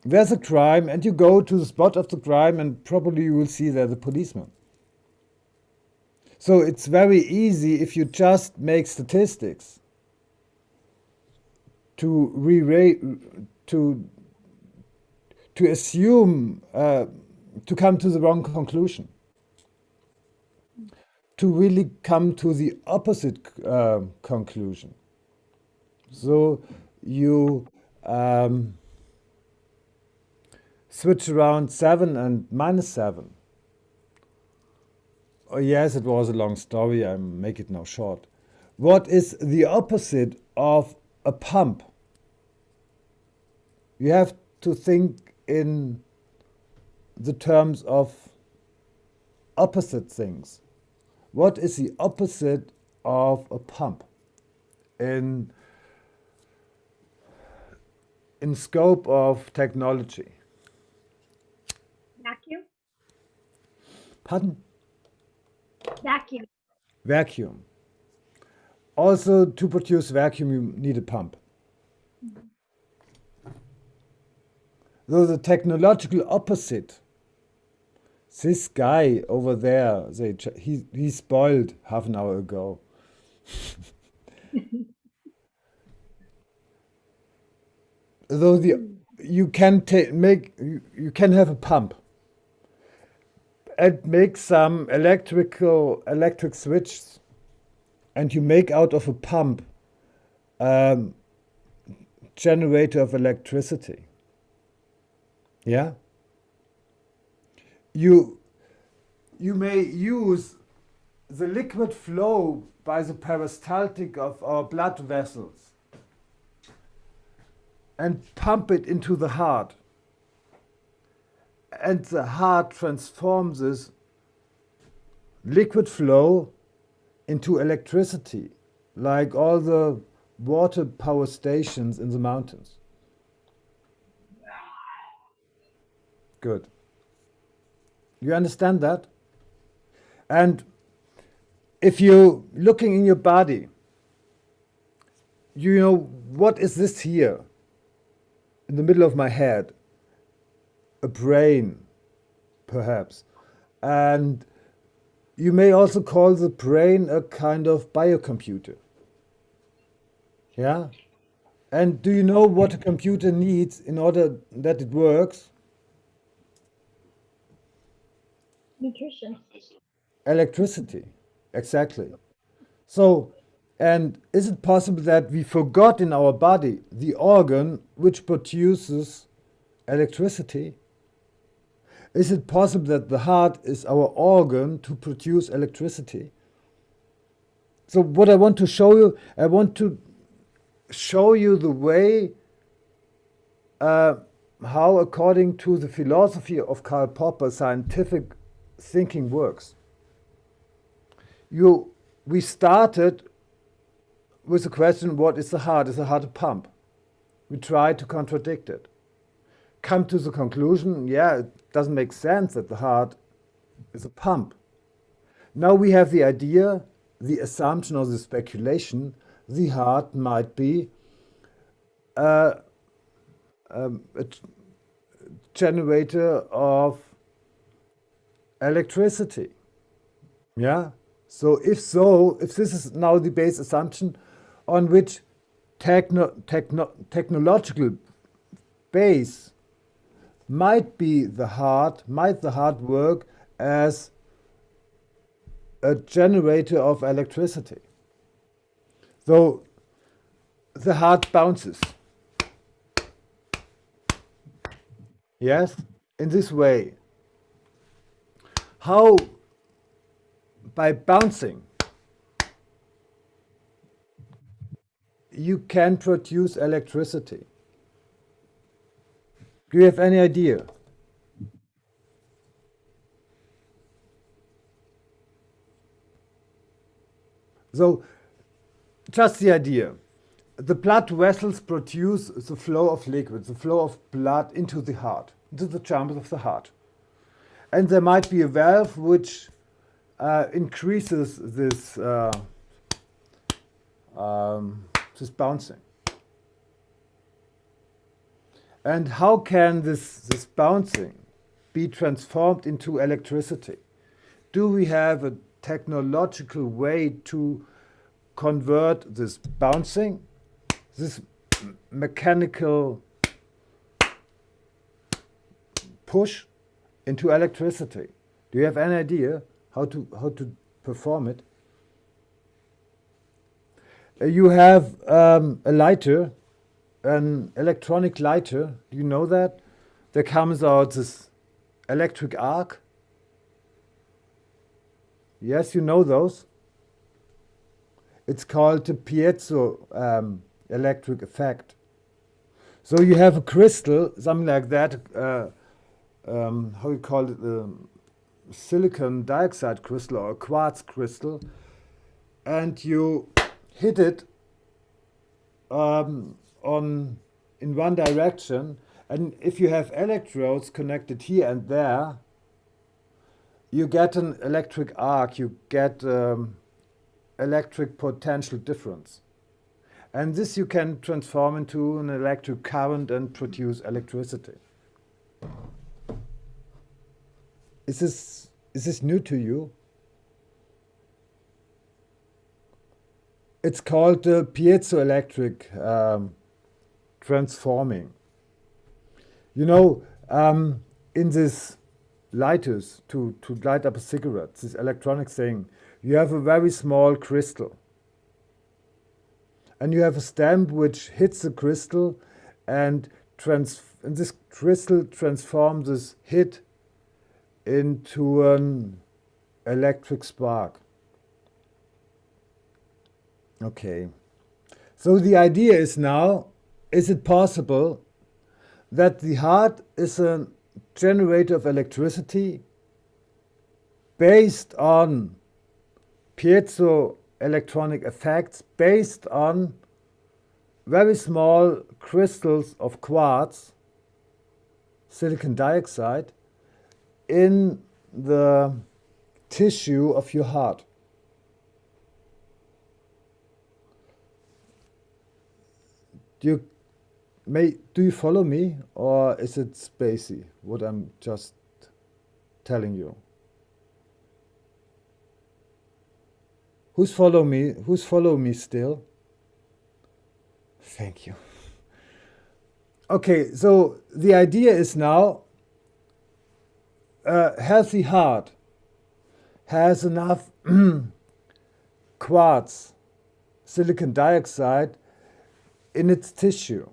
There's a crime, and you go to the spot of the crime, and probably you will see there the policeman. So it's very easy if you just make statistics to assume, to come to the wrong conclusion, to really come to the opposite conclusion. So you switch around 7 and -7. Oh, yes, it was a long story. I make it now short. What is the opposite of a pump? You have to think in the terms of opposite things. What is the opposite of a pump in scope of technology? Vacuum? Pardon? Vacuum. Vacuum. Also, to produce vacuum, you need a pump. So the technological opposite, this guy over there, he spoiled half an hour ago. Though you can have a pump and make some electric switches, and you make out of a pump generator of electricity. Yeah? You may use the liquid flow by the peristaltic of our blood vessels and pump it into the heart. And the heart transforms this liquid flow into electricity, like all the water power stations in the mountains. Good. You understand that? And if you're looking in your body, you know, what is this here in the middle of my head? A brain, perhaps. And you may also call the brain a kind of biocomputer. Yeah? And do you know what a computer needs in order that it works? Nutrition. Electricity, exactly. So, and is it possible that we forgot in our body the organ which produces electricity? Is it possible that the heart is our organ to produce electricity? So what I want to show you, I want to show you the way how, according to the philosophy of Karl Popper, scientific thinking works. We started with the question, what is the heart? Is the heart a pump? We tried to contradict it. Come to the conclusion, yeah, it doesn't make sense that the heart is a pump. Now we have the idea, the assumption or the speculation, the heart might be a generator of electricity. Yeah? So if this is now the base assumption on which technological base might the heart work as a generator of electricity. So the heart bounces. Yes? In this way. How? By bouncing, you can produce electricity. Do you have any idea? So, just the idea. The blood vessels produce the flow of liquid, the flow of blood into the heart, into the chambers of the heart. And there might be a valve which increases this this bouncing. And how can this bouncing be transformed into electricity? Do we have a technological way to convert this bouncing, this mechanical push, into electricity? Do you have any idea how to perform it? You have a lighter, an electronic lighter. Do you know that? There comes out this electric arc. Yes, you know those. It's called the piezo electric effect. So you have a crystal, something like that, how you call it, silicon dioxide crystal or a quartz crystal, and you hit it in one direction, and if you have electrodes connected here and there, you get an electric arc, you get electric potential difference. And this you can transform into an electric current and produce electricity. Is this new to you? It's called the piezoelectric transforming. You know, in this lighters to light up a cigarette, this electronic thing, you have a very small crystal. And you have a stamp which hits the crystal, and this crystal transforms this hit into an electric spark. Okay. So the idea is now, is it possible that the heart is a generator of electricity based on piezoelectronic effects, based on very small crystals of quartz, silicon dioxide, in the tissue of your heart? Do you follow me, or is it spacey, what I'm just telling you? Who's follow me still? Thank you. Okay, so the idea is now a healthy heart has enough quartz, silicon dioxide in its tissue.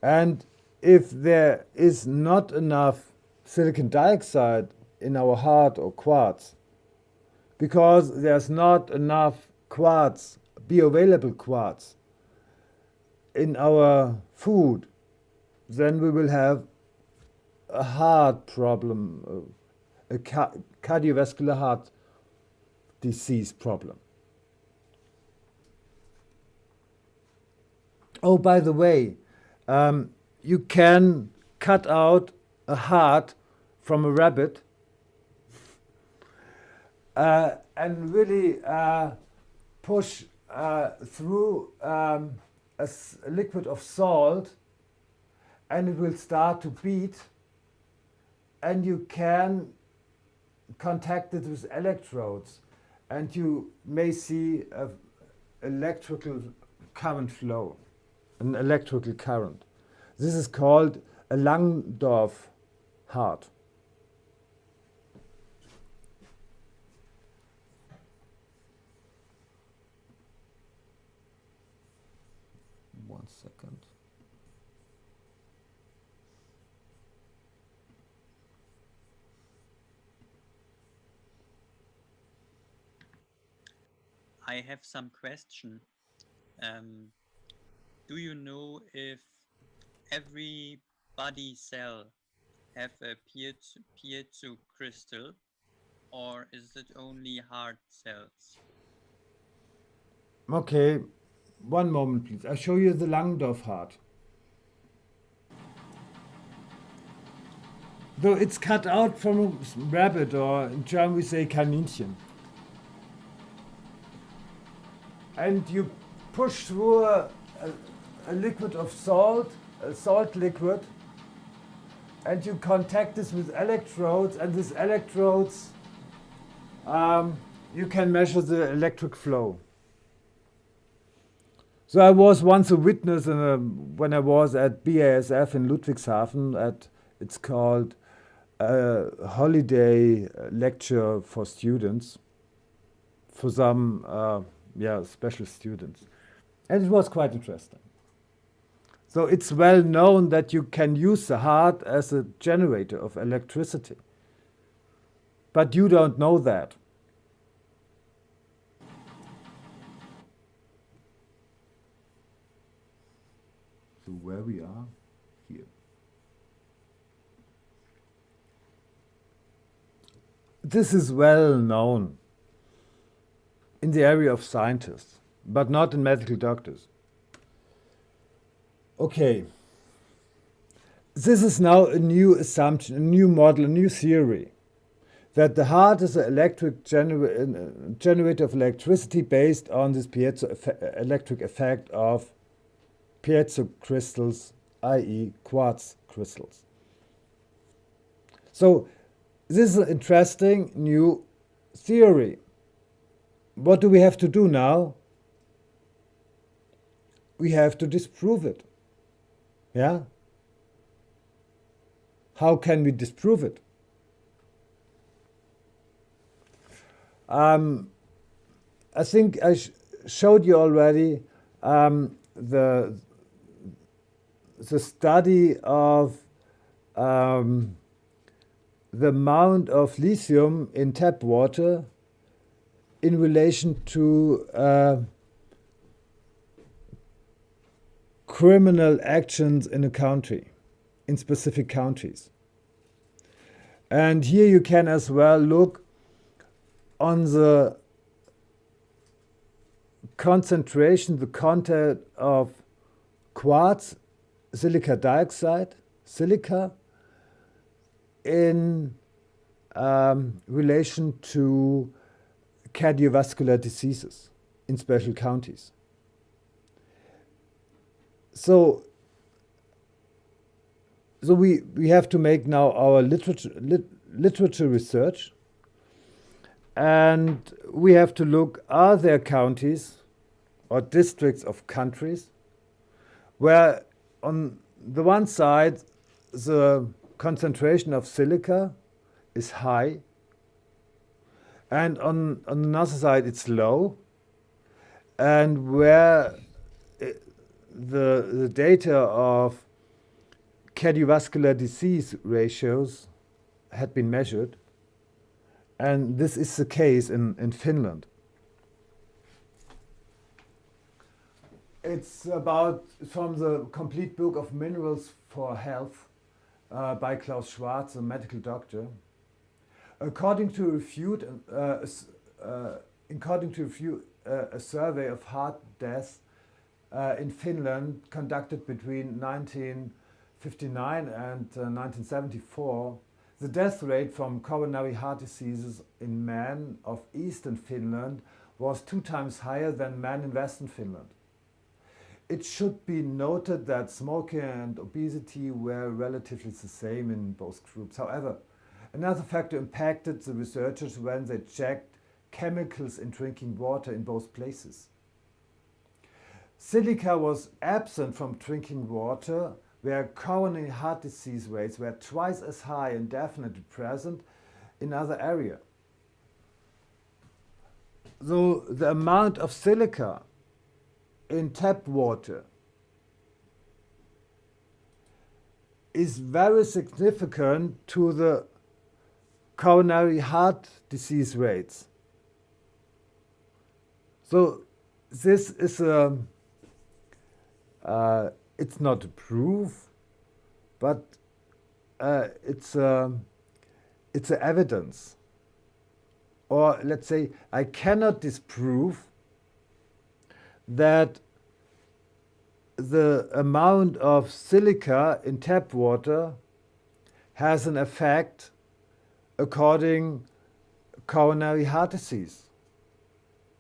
And if there is not enough silicon dioxide in our heart or quartz, because there's not enough quartz, bioavailable quartz, in our food, then we will have a heart problem, a cardiovascular heart disease problem. Oh, by the way, you can cut out a heart from a rabbit and really push through a liquid of salt, and it will start to beat, and you can contact it with electrodes, and you may see an electrical current flow, an electrical current. This is called a Langdorf heart. One second. I have some question. Do you know if every body cell have a piezo crystal, or is it only heart cells? Okay, one moment please. I'll show you the Langdorf heart. Though it's cut out from a rabbit, or in German we say Kaninchen. And you push through a liquid of salt, a salt liquid, and you contact this with electrodes, and these electrodes, you can measure the electric flow. So I was once a witness when I was at BASF in Ludwigshafen at, it's called a holiday lecture for students, for some special students. And it was quite interesting. So it's well known that you can use the heart as a generator of electricity. But you don't know that. So where we are here. This is well known in the area of scientists, but not in medical doctors. Okay. This is now a new assumption, a new model, a new theory, that the heart is an electric generator of electricity based on this piezoelectric effect of piezo crystals, i.e. quartz crystals. So this is an interesting new theory. What do we have to do now? We have to disprove it. Yeah? How can we disprove it? I think I showed you already the study of the amount of lithium in tap water in relation to criminal actions in a country, in specific countries. And here you can as well look on the concentration, the content of quartz, silica dioxide, silica, in relation to cardiovascular diseases in special counties. So we have to make now our literature research, and we have to look, are there counties or districts of countries where on the one side the concentration of silica is high, and on another side it's low, and where the data of cardiovascular disease ratios had been measured, and this is the case in Finland. It's about from the complete book of Minerals for Health by Klaus Schwarz, a medical doctor. According to a survey of heart deaths in Finland conducted between 1959 and 1974, the death rate from coronary heart diseases in men of Eastern Finland was 2 times higher than men in Western Finland. It should be noted that smoking and obesity were relatively the same in both groups. However, another factor impacted the researchers when they checked chemicals in drinking water in both places. Silica was absent from drinking water, where coronary heart disease rates were twice as high and definitely present in other areas. So the amount of silica in tap water is very significant to the coronary heart disease rates. So this is it's not a proof, but it's a evidence. Or let's say I cannot disprove that the amount of silica in tap water has an effect according coronary heart disease.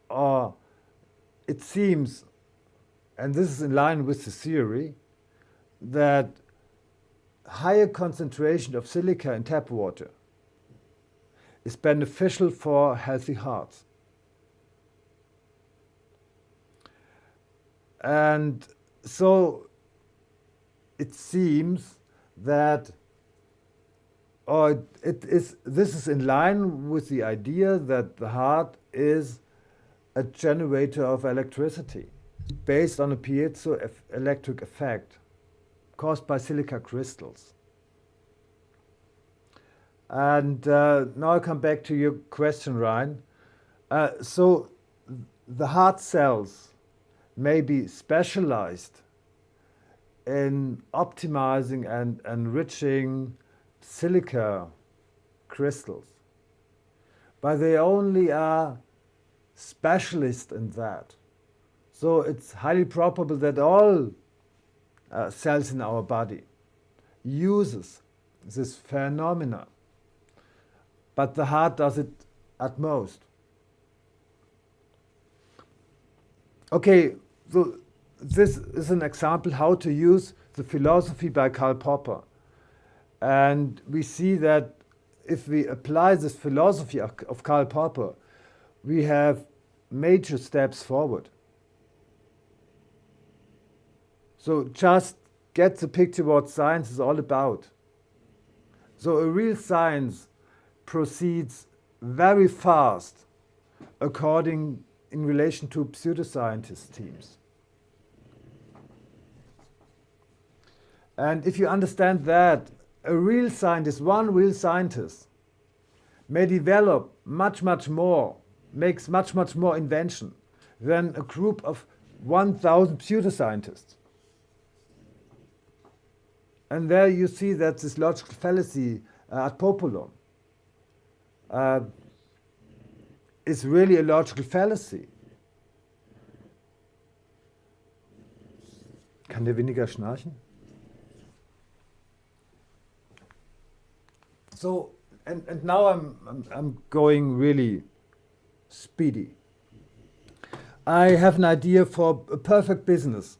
Or it seems, and this is in line with the theory, that higher concentration of silica in tap water is beneficial for healthy hearts. And so it seems that, this is in line with the idea that the heart is a generator of electricity based on a piezoelectric effect caused by silica crystals. And now I come back to your question, Ryan. So the heart cells may be specialized in optimizing and enriching silica crystals, but they only are specialists in that. So it's highly probable that all cells in our body uses this phenomena, but the heart does it at most. Okay, so this is an example how to use the philosophy by Karl Popper. And we see that if we apply this philosophy of Karl Popper, we have major steps forward. So just get the picture what science is all about. So a real science proceeds very fast according in relation to pseudoscientist teams. And if you understand that, a real scientist, one real scientist, may develop much more, makes much more invention than a group of 1,000 pseudoscientists. And there you see that this logical fallacy ad populum is really a logical fallacy. Kann der weniger schnarchen? So, and now I'm going really speedy. I have an idea for a perfect business.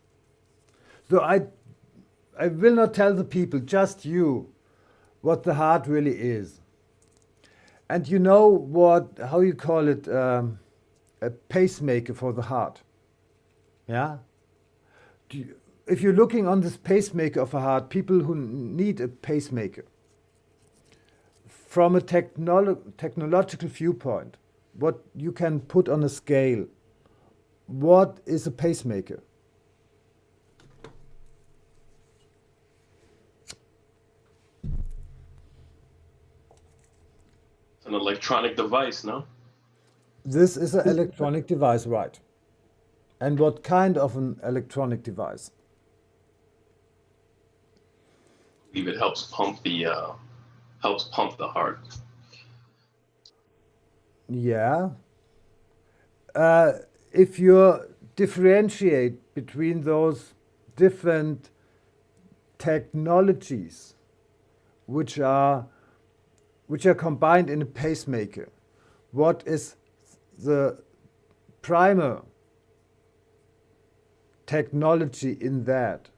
So I will not tell the people, just you, what the heart really is. And you know how you call it, a pacemaker for the heart. Yeah? If you're looking on this pacemaker of a heart, people who need a pacemaker, from a technological viewpoint, what you can put on a scale, what is a pacemaker? It's an electronic device, no? This is an electronic device, right? And what kind of an electronic device? I believe it helps pump the heart. Yeah. If you differentiate between those different technologies which are combined in a pacemaker, what is the primer technology in that?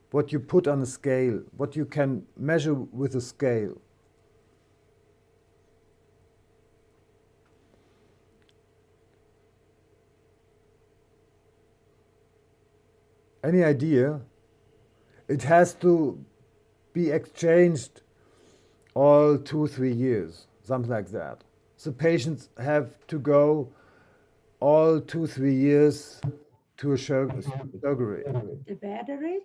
What you put on a scale, what you can measure with a scale. Any idea? It has to be exchanged all 2-3 years, something like that. So patients have to go all 2-3 years to a surgery. The battery?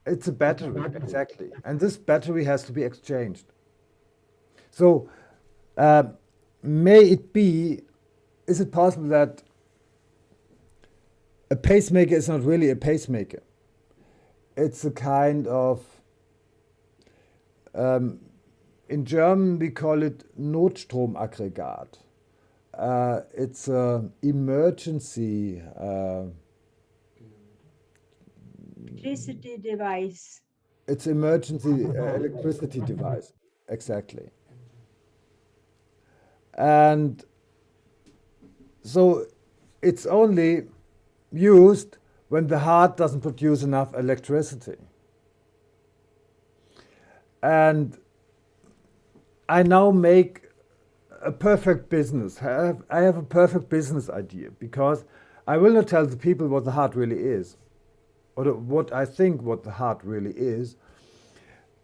It's a battery, exactly. And this battery has to be exchanged. So is it possible that a pacemaker is not really a pacemaker? It's a kind of, in German we call it Notstromaggregat. It's an emergency Electricity device. It's emergency electricity device. Exactly. And so it's only used when the heart doesn't produce enough electricity. And I now make a perfect business. I have a perfect business idea, because I will not tell the people what the heart really is, or what I think what the heart really is.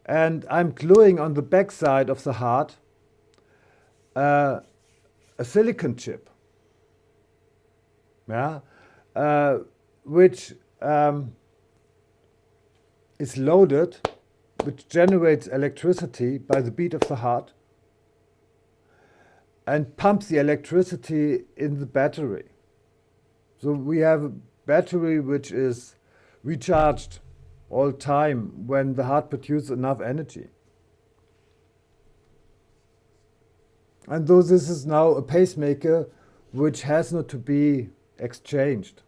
And I'm gluing on the backside of the heart a silicon chip, yeah, which is loaded, which generates electricity by the beat of the heart and pumps the electricity in the battery. So we have a battery which is recharged all time when the heart produces enough energy. And though this is now a pacemaker which has not to be exchanged,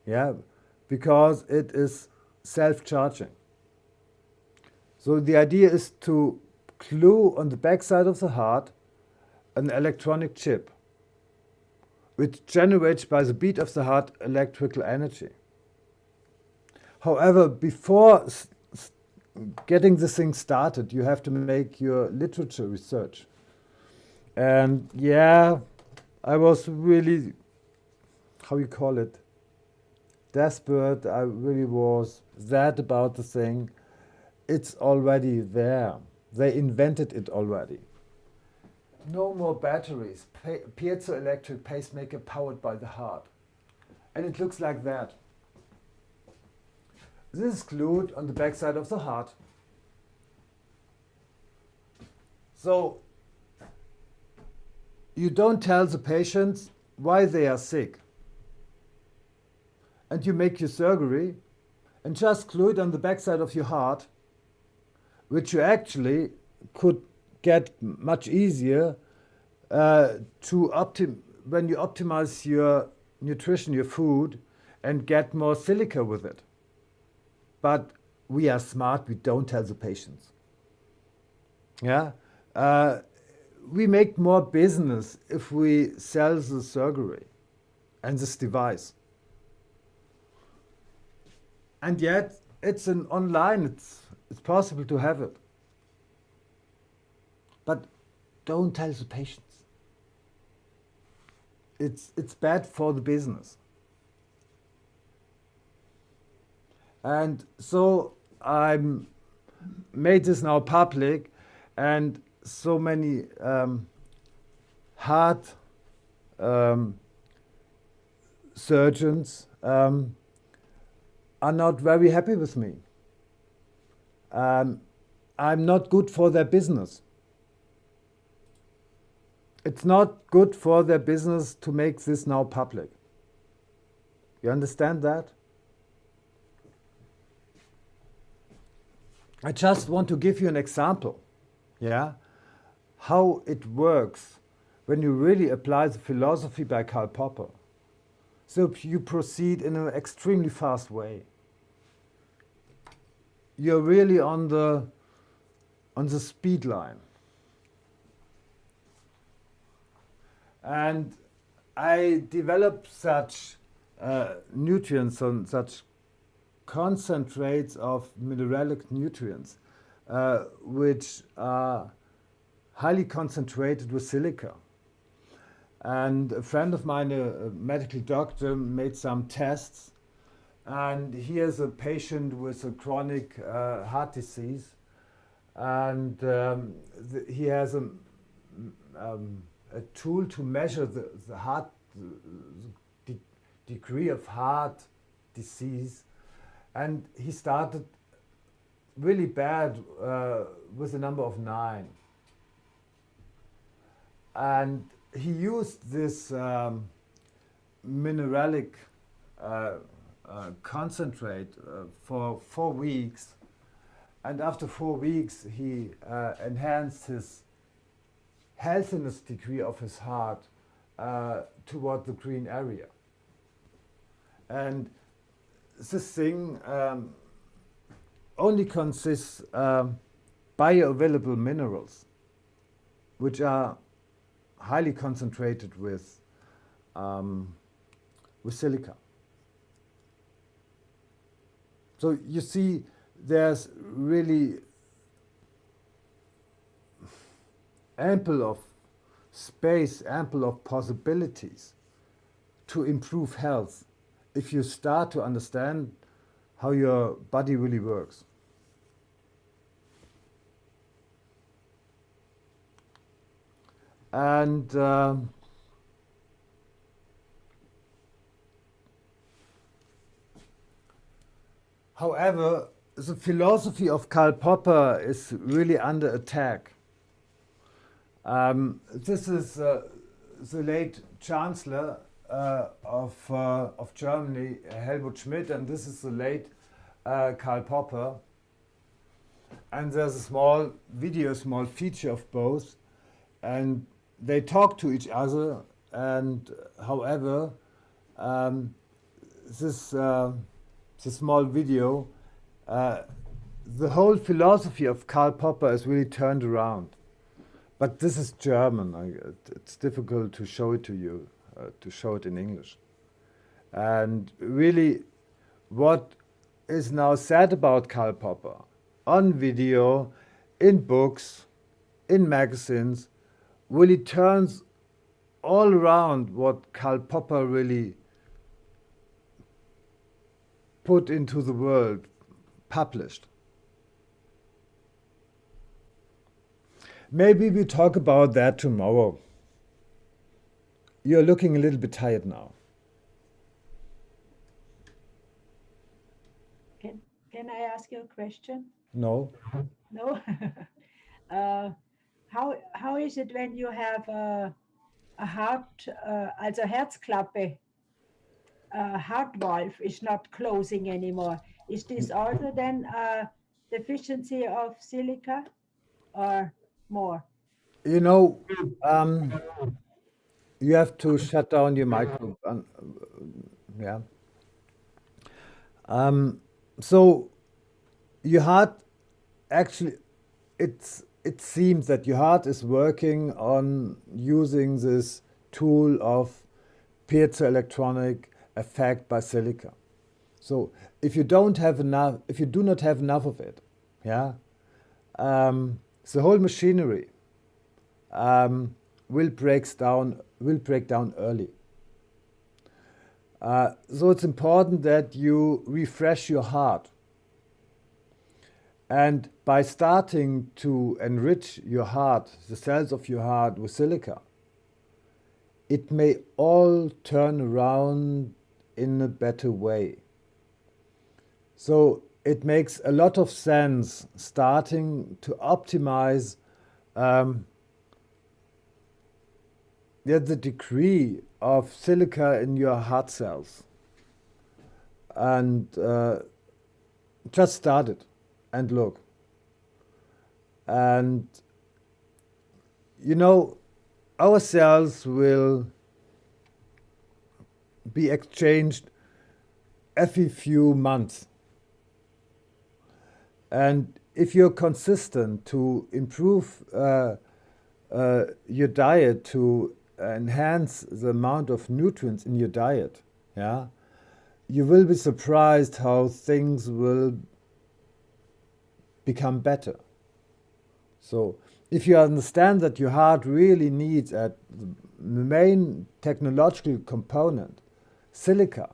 yeah, because it is self-charging. So the idea is to glue on the backside of the heart an electronic chip which generates by the beat of the heart electrical energy. However, before getting this thing started, you have to make your literature research. And yeah, I was really, how you call it, desperate. I really was sad about the thing. It's already there. They invented it already. No more batteries. Piezoelectric pacemaker powered by the heart. And it looks like that. This is glued on the backside of the heart. So you don't tell the patients why they are sick. And you make your surgery and just glue it on the backside of your heart, which you actually could get much easier when you optimize your nutrition, your food, and get more silica with it. But we are smart, we don't tell the patients. Yeah? We make more business if we sell the surgery and this device. And yet, it's an online, it's possible to have it. But don't tell the patients. It's bad for the business. And so I made this now public, and so many heart surgeons are not very happy with me. I'm not good for their business. It's not good for their business to make this now public. You understand that? I just want to give you an example, yeah, how it works when you really apply the philosophy by Karl Popper. So you proceed in an extremely fast way. You're really on the speed line. And I developed such nutrients and such concentrates of mineralic nutrients, which are highly concentrated with silica. And a friend of mine, a medical doctor, made some tests, and he has a patient with a chronic heart disease, and he has a tool to measure the heart, the degree of heart disease, and he started really bad with a number of 9. And he used this mineralic concentrate for 4 weeks, and after 4 weeks he enhanced his healthiness degree of his heart toward the green area. And this thing only consists bioavailable minerals, which are highly concentrated with silica. So you see, there's really ample of space, ample of possibilities to improve health if you start to understand how your body really works. And however, the philosophy of Karl Popper is really under attack. This is the late Chancellor of Germany, Helmut Schmidt, and this is the late Karl Popper. And there's a small video, small feature of both, and they talk to each other. And however, this small video, the whole philosophy of Karl Popper is really turned around. But this is German. It's difficult to show it to you, to show it in English. And really, what is now said about Karl Popper on video, in books, in magazines, really turns all around what Karl Popper really put into the world, published. Maybe we talk about that tomorrow. You're looking a little bit tired now. Can I ask you a question? No? No? How is it when you have a heart, also Herzklappe, heart valve is not closing anymore? Is this also then a deficiency of silica or more? You know, you have to shut down your micro. Yeah. So your heart actually, it seems that your heart is working on using this tool of piezoelectronic effect by silica. So if you don't have enough, if you do not have enough of it, yeah, the whole machinery will break down early. So it's important that you refresh your heart. And by starting to enrich your heart, the cells of your heart with silica, it may all turn around in a better way. So it makes a lot of sense starting to optimize the degree of silica in your heart cells. And just start it and look. And you know, our cells will be exchanged every few months. And if you're consistent to improve your diet, to enhance the amount of nutrients in your diet, yeah, you will be surprised how things will become better. So if you understand that your heart really needs at the main technological component, silica,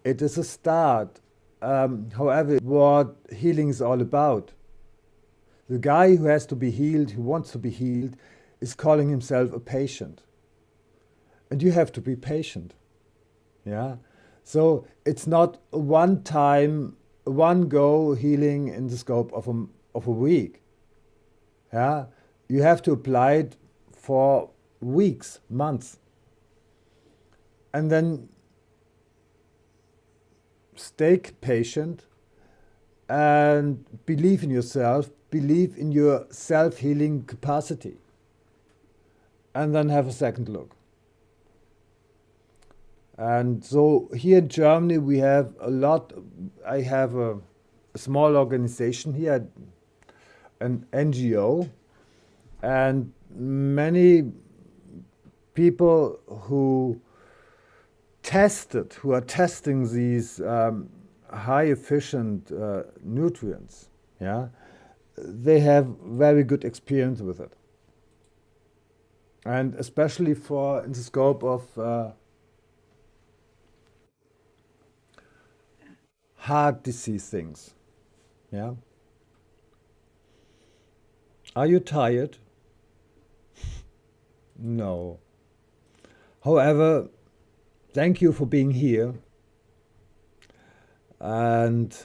it is a start. However, what healing is all about. The guy who has to be healed, who wants to be healed, is calling himself a patient. And you have to be patient. Yeah? So it's not a one-time, one-go healing in the scope of a week. Yeah? You have to apply it for weeks, months. And then stay patient and believe in yourself, believe in your self-healing capacity. And then have a second look. And so here in Germany we have a lot. I have a small organization here. an NGO, and many people who are testing these high efficient nutrients, yeah, they have very good experience with it. And especially in the scope of heart disease things, yeah. Are you tired? No. However, thank you for being here. And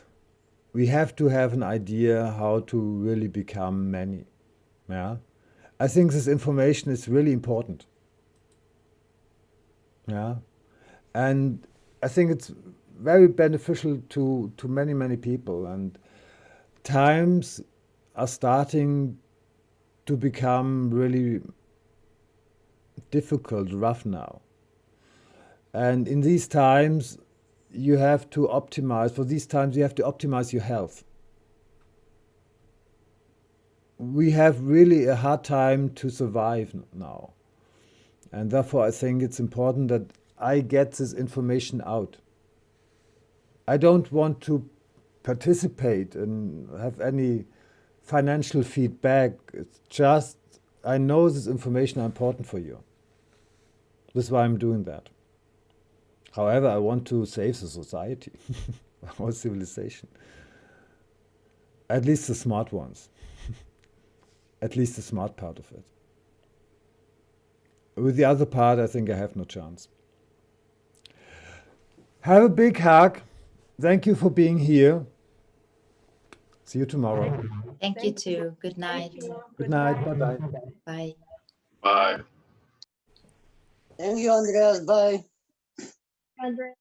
we have to have an idea how to really become many. Yeah. I think this information is really important. Yeah. And I think it's very beneficial to many, many people. And times are starting to become really difficult, rough now. And in these times, you have to optimize. For these times, you have to optimize your health. We have really a hard time to survive now. And therefore, I think it's important that I get this information out. I don't want to participate and have any financial feedback. It's just, I know this information is important for you. That's why I'm doing that. However, I want to save the society, our civilization. At least the smart ones. At least the smart part of it. With the other part, I think I have no chance. Have a big hug. Thank you for being here. See you tomorrow. Thank you too. Good night. Good night. Bye-bye. Bye. Bye. Thank you, Andreas. Bye. Andrea.